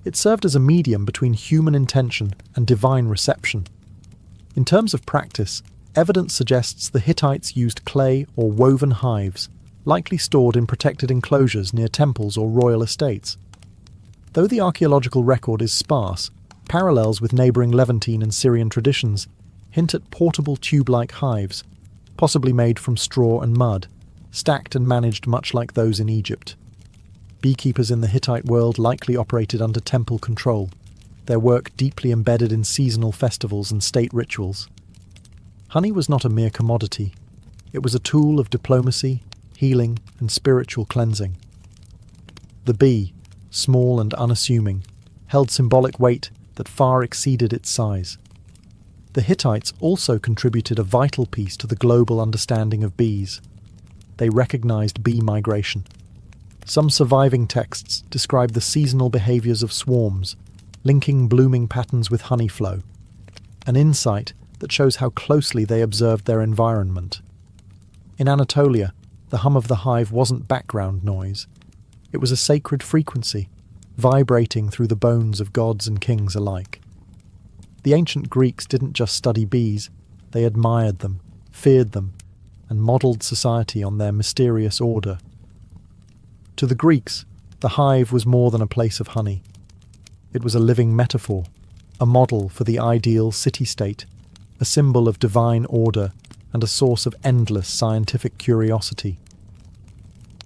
It served as a medium between human intention and divine reception. In terms of practice, evidence suggests the Hittites used clay or woven hives, likely stored in protected enclosures near temples or royal estates. Though the archaeological record is sparse, parallels with neighbouring Levantine and Syrian traditions hint at portable tube-like hives, possibly made from straw and mud, stacked and managed much like those in Egypt. Beekeepers in the Hittite world likely operated under temple control, their work deeply embedded in seasonal festivals and state rituals. Honey was not a mere commodity. It was a tool of diplomacy, healing, and spiritual cleansing. The bee, small and unassuming, held symbolic weight that far exceeded its size. The Hittites also contributed a vital piece to the global understanding of bees. They recognized bee migration. Some surviving texts describe the seasonal behaviors of swarms, linking blooming patterns with honey flow, an insight that shows how closely they observed their environment. In Anatolia, the hum of the hive wasn't background noise. It was a sacred frequency, vibrating through the bones of gods and kings alike. The ancient Greeks didn't just study bees, they admired them, feared them, and modelled society on their mysterious order. To the Greeks, the hive was more than a place of honey. It was a living metaphor, a model for the ideal city-state, a symbol of divine order, and a source of endless scientific curiosity.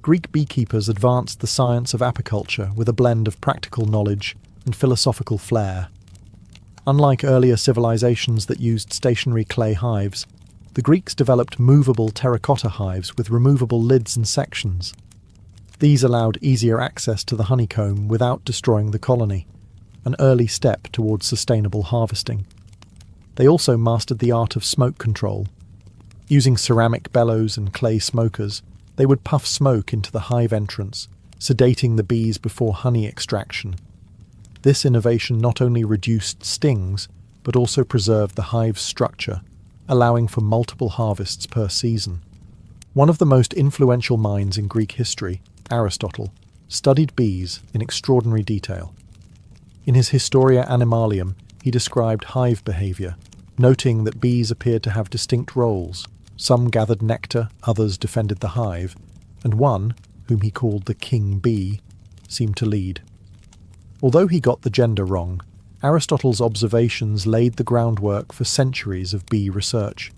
Greek beekeepers advanced the science of apiculture with a blend of practical knowledge and philosophical flair. Unlike earlier civilizations that used stationary clay hives, the Greeks developed movable terracotta hives with removable lids and sections. These allowed easier access to the honeycomb without destroying the colony, an early step towards sustainable harvesting. They also mastered the art of smoke control. Using ceramic bellows and clay smokers, they would puff smoke into the hive entrance, sedating the bees before honey extraction. This innovation not only reduced stings, but also preserved the hive's structure, allowing for multiple harvests per season. One of the most influential minds in Greek history, Aristotle, studied bees in extraordinary detail. In his Historia Animalium, he described hive behaviour, noting that bees appeared to have distinct roles. Some gathered nectar, others defended the hive, and one, whom he called the king bee, seemed to lead. Although he got the gender wrong, Aristotle's observations laid the groundwork for centuries of bee research.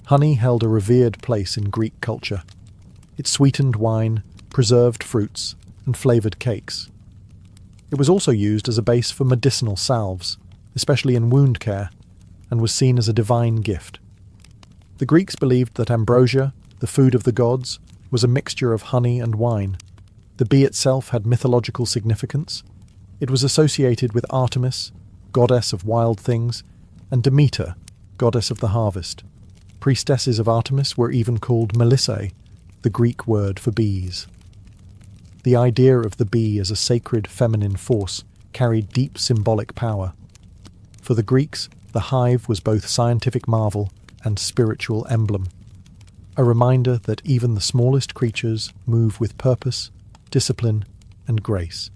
Honey held a revered place in Greek culture. It sweetened wine, preserved fruits, and flavoured cakes. It was also used as a base for medicinal salves, especially in wound care, and was seen as a divine gift. The Greeks believed that ambrosia, the food of the gods, was a mixture of honey and wine. The bee itself had mythological significance. It was associated with Artemis, goddess of wild things, and Demeter, goddess of the harvest. Priestesses of Artemis were even called Melissae, the Greek word for bees. The idea of the bee as a sacred feminine force carried deep symbolic power. For the Greeks, the hive was both scientific marvel and spiritual emblem, a reminder that even the smallest creatures move with purpose, discipline, and grace.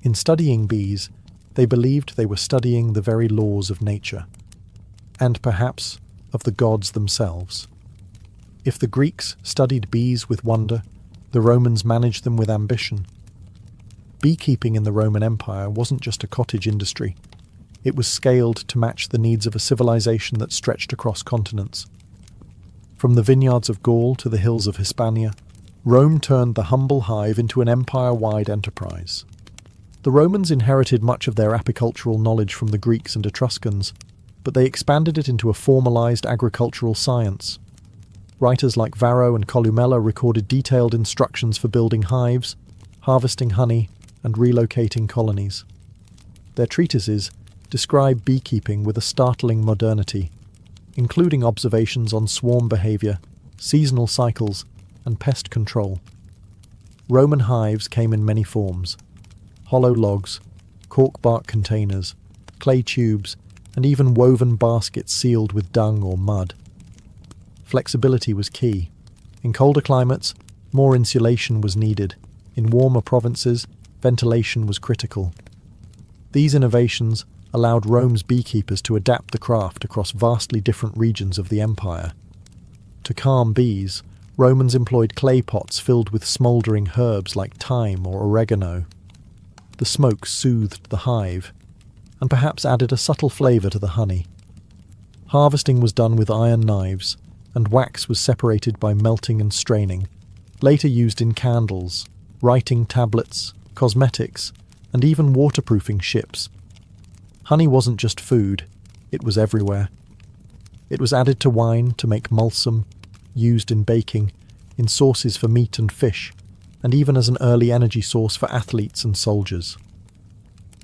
In studying bees, they believed they were studying the very laws of nature, and perhaps of the gods themselves. If the Greeks studied bees with wonder, the Romans managed them with ambition. Beekeeping in the Roman Empire wasn't just a cottage industry. It was scaled to match the needs of a civilization that stretched across continents. From the vineyards of Gaul to the hills of Hispania, Rome turned the humble hive into an empire-wide enterprise. The Romans inherited much of their apicultural knowledge from the Greeks and Etruscans, but they expanded it into a formalized agricultural science. Writers like Varro and Columella recorded detailed instructions for building hives, harvesting honey, and relocating colonies. Their treatises describe beekeeping with a startling modernity, including observations on swarm behavior, seasonal cycles, and pest control. Roman hives came in many forms: hollow logs, cork bark containers, clay tubes, and even woven baskets sealed with dung or mud. Flexibility was key. In colder climates, more insulation was needed. In warmer provinces, ventilation was critical. These innovations allowed Rome's beekeepers to adapt the craft across vastly different regions of the empire. To calm bees, Romans employed clay pots filled with smouldering herbs like thyme or oregano. The smoke soothed the hive, and perhaps added a subtle flavour to the honey. Harvesting was done with iron knives, and wax was separated by melting and straining, later used in candles, writing tablets, cosmetics, and even waterproofing ships. Honey wasn't just food, it was everywhere. It was added to wine to make mulsum, used in baking, in sauces for meat and fish, and even as an early energy source for athletes and soldiers.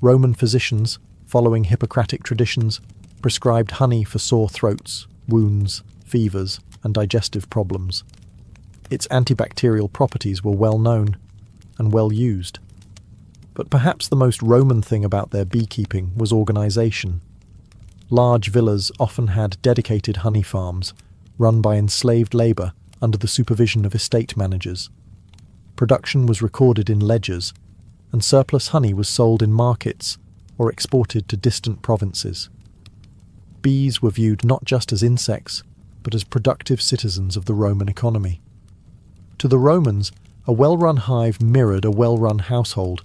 Roman physicians, following Hippocratic traditions, prescribed honey for sore throats, wounds, fevers, and digestive problems. Its antibacterial properties were well known and well used. But perhaps the most Roman thing about their beekeeping was organisation. Large villas often had dedicated honey farms, run by enslaved labour under the supervision of estate managers. Production was recorded in ledgers, and surplus honey was sold in markets or exported to distant provinces. Bees were viewed not just as insects, but as productive citizens of the Roman economy. To the Romans, a well-run hive mirrored a well-run household,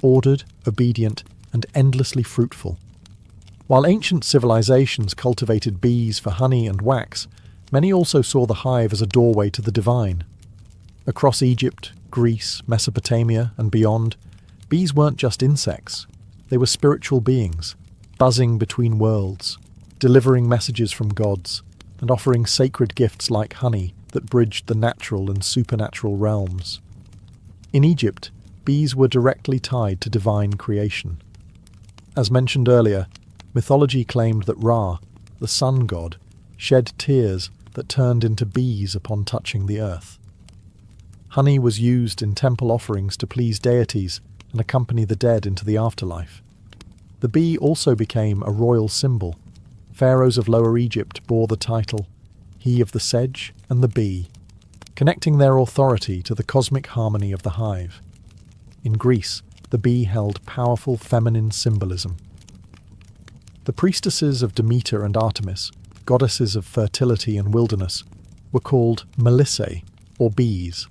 ordered, obedient, and endlessly fruitful. While ancient civilizations cultivated bees for honey and wax, many also saw the hive as a doorway to the divine. Across Egypt, Greece, Mesopotamia, and beyond, bees weren't just insects. They were spiritual beings, buzzing between worlds, delivering messages from gods, and offering sacred gifts like honey that bridged the natural and supernatural realms. In Egypt, bees were directly tied to divine creation. As mentioned earlier, mythology claimed that Ra, the sun god, shed tears that turned into bees upon touching the earth. Honey was used in temple offerings to please deities and accompany the dead into the afterlife. The bee also became a royal symbol. Pharaohs of Lower Egypt bore the title, he of the sedge and the bee, connecting their authority to the cosmic harmony of the hive. in Greece, the bee held powerful feminine symbolism. The priestesses of Demeter and Artemis, goddesses of fertility and wilderness, were called melissae, or bees.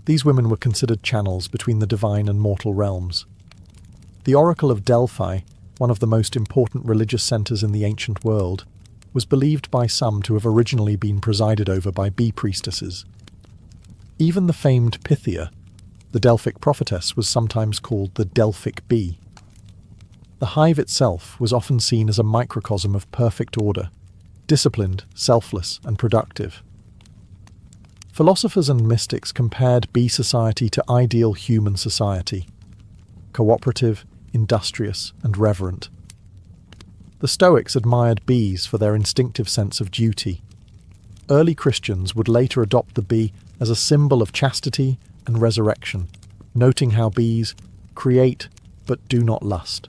These women were considered channels between the divine and mortal realms. The Oracle of Delphi, one of the most important religious centres in the ancient world, was believed by some to have originally been presided over by bee priestesses. Even the famed Pythia, the Delphic prophetess, was sometimes called the Delphic bee. The hive itself was often seen as a microcosm of perfect order, disciplined, selfless, and productive. Philosophers and mystics compared bee society to ideal human society: cooperative, industrious, and reverent. The Stoics admired bees for their instinctive sense of duty. Early Christians would later adopt the bee as a symbol of chastity and resurrection, noting how bees create but do not lust.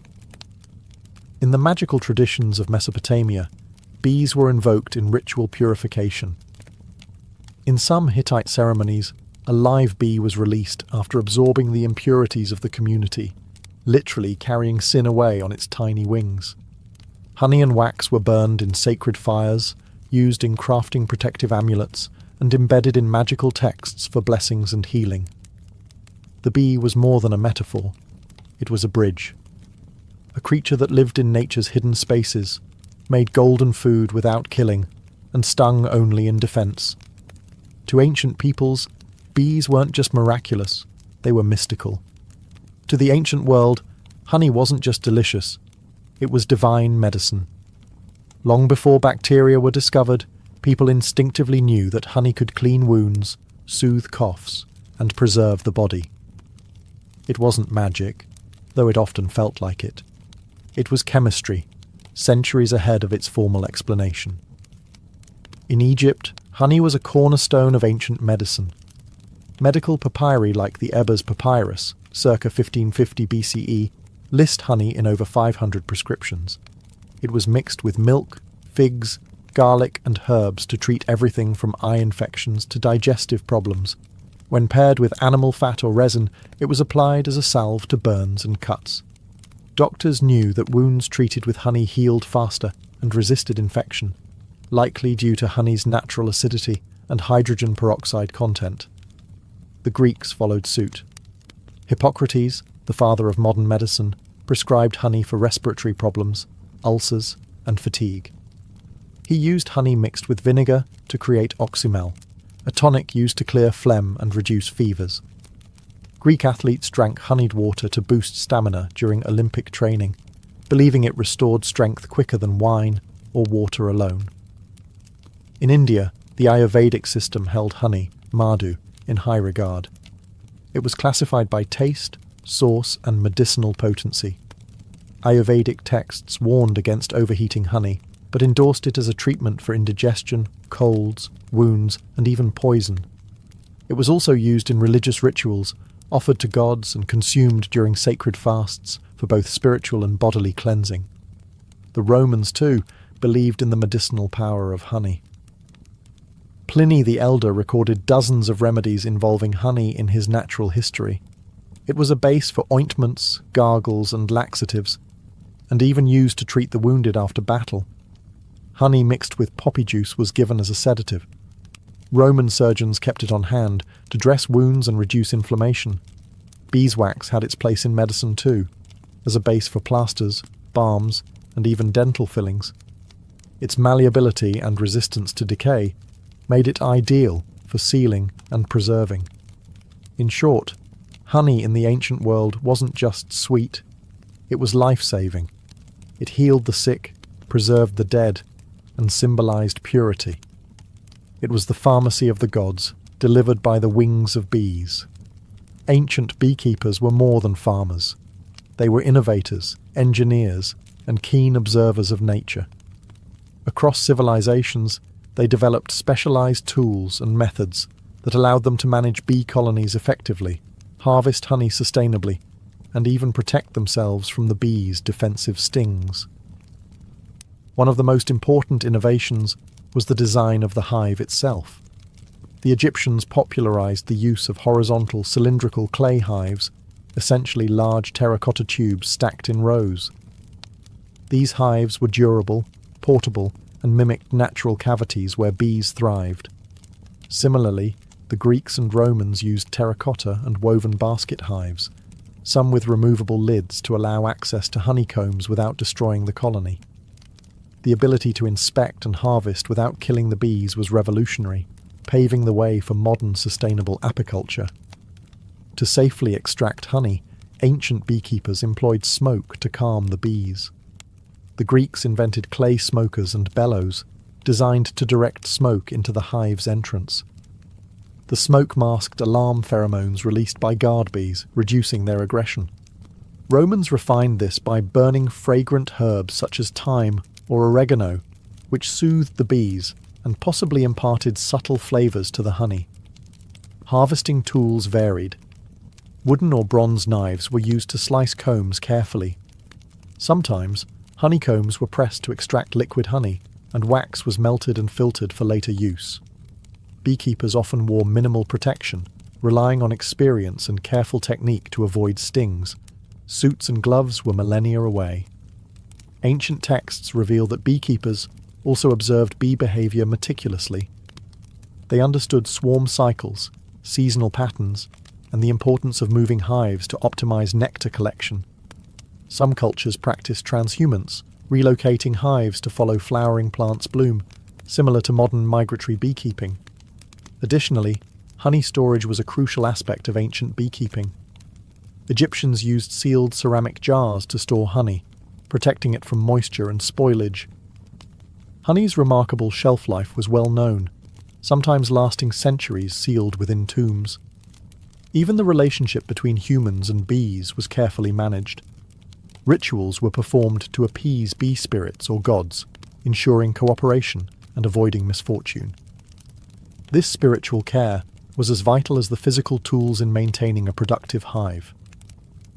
In the magical traditions of Mesopotamia, bees were invoked in ritual purification. In some Hittite ceremonies, a live bee was released after absorbing the impurities of the community, literally carrying sin away on its tiny wings. Honey and wax were burned in sacred fires, used in crafting protective amulets, and embedded in magical texts for blessings and healing. The bee was more than a metaphor. It was a bridge. A creature that lived in nature's hidden spaces, made golden food without killing, and stung only in defense. To ancient peoples, bees weren't just miraculous, they were mystical. To the ancient world, honey wasn't just delicious, it was divine medicine. Long before bacteria were discovered, people instinctively knew that honey could clean wounds, soothe coughs, and preserve the body. It wasn't magic, though it often felt like it. It was chemistry, centuries ahead of its formal explanation. In Egypt, honey was a cornerstone of ancient medicine. Medical papyri like the Ebers Papyrus, circa 1550 BCE, list honey in over 500 prescriptions. It was mixed with milk, figs, garlic, and herbs to treat everything from eye infections to digestive problems. When paired with animal fat or resin, it was applied as a salve to burns and cuts. Doctors knew that wounds treated with honey healed faster and resisted infection, likely due to honey's natural acidity and hydrogen peroxide content. The Greeks followed suit. Hippocrates, the father of modern medicine, prescribed honey for respiratory problems, ulcers, and fatigue. He used honey mixed with vinegar to create oxymel, a tonic used to clear phlegm and reduce fevers. Greek athletes drank honeyed water to boost stamina during Olympic training, believing it restored strength quicker than wine or water alone. In India, the Ayurvedic system held honey, madhu, in high regard. It was classified by taste, source, and medicinal potency. Ayurvedic texts warned against overheating honey, but endorsed it as a treatment for indigestion, colds, wounds, and even poison. It was also used in religious rituals, offered to gods and consumed during sacred fasts for both spiritual and bodily cleansing. The Romans, too, believed in the medicinal power of honey. Pliny the Elder recorded dozens of remedies involving honey in his natural history. It was a base for ointments, gargles, and laxatives, and even used to treat the wounded after battle. Honey mixed with poppy juice was given as a sedative. Roman surgeons kept it on hand to dress wounds and reduce inflammation. Beeswax had its place in medicine too, as a base for plasters, balms, and even dental fillings. Its malleability and resistance to decay made it ideal for sealing and preserving. In short, honey in the ancient world wasn't just sweet, it was life-saving. It healed the sick, preserved the dead, and symbolized purity. It was the pharmacy of the gods, delivered by the wings of bees. Ancient beekeepers were more than farmers. They were innovators, engineers, and keen observers of nature. Across civilizations, they developed specialized tools and methods that allowed them to manage bee colonies effectively, harvest honey sustainably, and even protect themselves from the bees' defensive stings. One of the most important innovations was the design of the hive itself. The Egyptians popularized the use of horizontal cylindrical clay hives essentially large terracotta tubes stacked in rows. These hives were durable, portable, and mimicked natural cavities where bees thrived. Similarly, the Greeks and Romans used terracotta and woven basket hives, some with removable lids to allow access to honeycombs without destroying the colony. The ability to inspect and harvest without killing the bees was revolutionary, paving the way for modern sustainable apiculture. To safely extract honey, ancient beekeepers employed smoke to calm the bees. The Greeks invented clay smokers and bellows, designed to direct smoke into the hive's entrance. The smoke masked alarm pheromones released by guard bees, reducing their aggression. Romans refined this by burning fragrant herbs such as thyme or oregano, which soothed the bees and possibly imparted subtle flavours to the honey. Harvesting tools varied. Wooden or bronze knives were used to slice combs carefully. Sometimes, honeycombs were pressed to extract liquid honey, and wax was melted and filtered for later use. Beekeepers often wore minimal protection, relying on experience and careful technique to avoid stings. Suits and gloves were millennia away. Ancient texts reveal that beekeepers also observed bee behavior meticulously. They understood swarm cycles, seasonal patterns, and the importance of moving hives to optimize nectar collection. Some cultures practiced transhumance, relocating hives to follow flowering plants' bloom, similar to modern migratory beekeeping. Additionally, honey storage was a crucial aspect of ancient beekeeping. Egyptians used sealed ceramic jars to store honey, protecting it from moisture and spoilage. Honey's remarkable shelf life was well known, sometimes lasting centuries sealed within tombs. Even the relationship between humans and bees was carefully managed. Rituals were performed to appease bee spirits or gods, ensuring cooperation and avoiding misfortune. This spiritual care was as vital as the physical tools in maintaining a productive hive.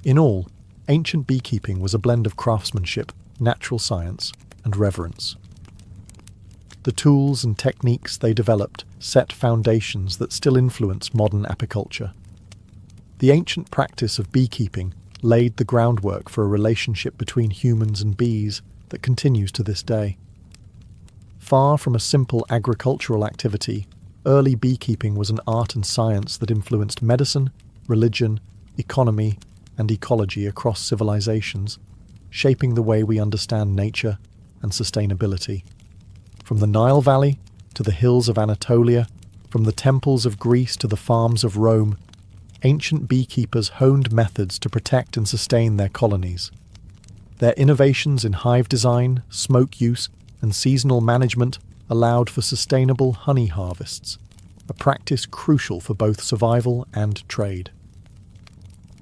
In all, ancient beekeeping was a blend of craftsmanship, natural science, and reverence. The tools and techniques they developed set foundations that still influence modern apiculture. The ancient practice of beekeeping laid the groundwork for a relationship between humans and bees that continues to this day. Far from a simple agricultural activity, early beekeeping was an art and science that influenced medicine, religion, economy, and ecology across civilizations, shaping the way we understand nature and sustainability. From the Nile Valley to the hills of Anatolia, from the temples of Greece to the farms of Rome, ancient beekeepers honed methods to protect and sustain their colonies. Their innovations in hive design, smoke use, and seasonal management allowed for sustainable honey harvests, a practice crucial for both survival and trade.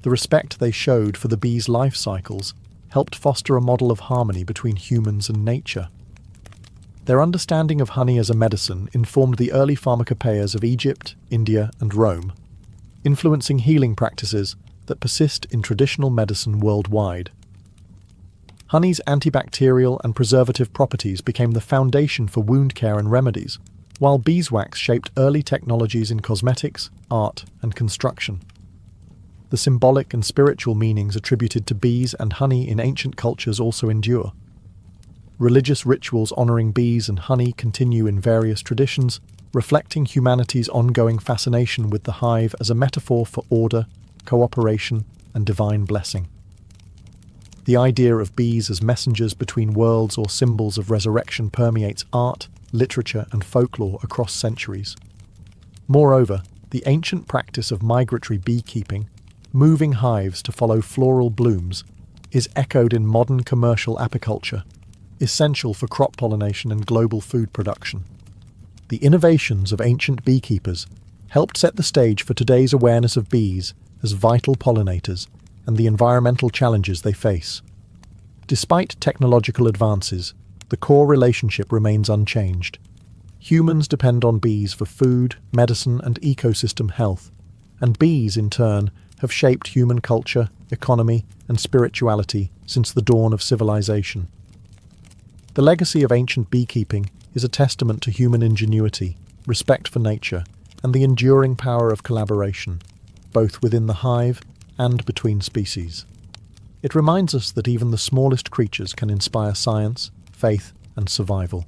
The respect they showed for the bees' life cycles helped foster a model of harmony between humans and nature. Their understanding of honey as a medicine informed the early pharmacopoeias of Egypt, India, and Rome, influencing healing practices that persist in traditional medicine worldwide. Honey's antibacterial and preservative properties became the foundation for wound care and remedies, while beeswax shaped early technologies in cosmetics, art, and construction. The symbolic and spiritual meanings attributed to bees and honey in ancient cultures also endure. Religious rituals honoring bees and honey continue in various traditions, reflecting humanity's ongoing fascination with the hive as a metaphor for order, cooperation, and divine blessing. The idea of bees as messengers between worlds or symbols of resurrection permeates art, literature, and folklore across centuries. Moreover, the ancient practice of migratory beekeeping, moving hives to follow floral blooms, is echoed in modern commercial apiculture, essential for crop pollination and global food production. The innovations of ancient beekeepers helped set the stage for today's awareness of bees as vital pollinators and the environmental challenges they face. Despite technological advances, the core relationship remains unchanged. Humans depend on bees for food, medicine, and ecosystem health, and bees, in turn, have shaped human culture, economy, and spirituality since the dawn of civilization. The legacy of ancient beekeeping is a testament to human ingenuity, respect for nature, and the enduring power of collaboration, both within the hive and between species. It reminds us that even the smallest creatures can inspire science, faith, and survival.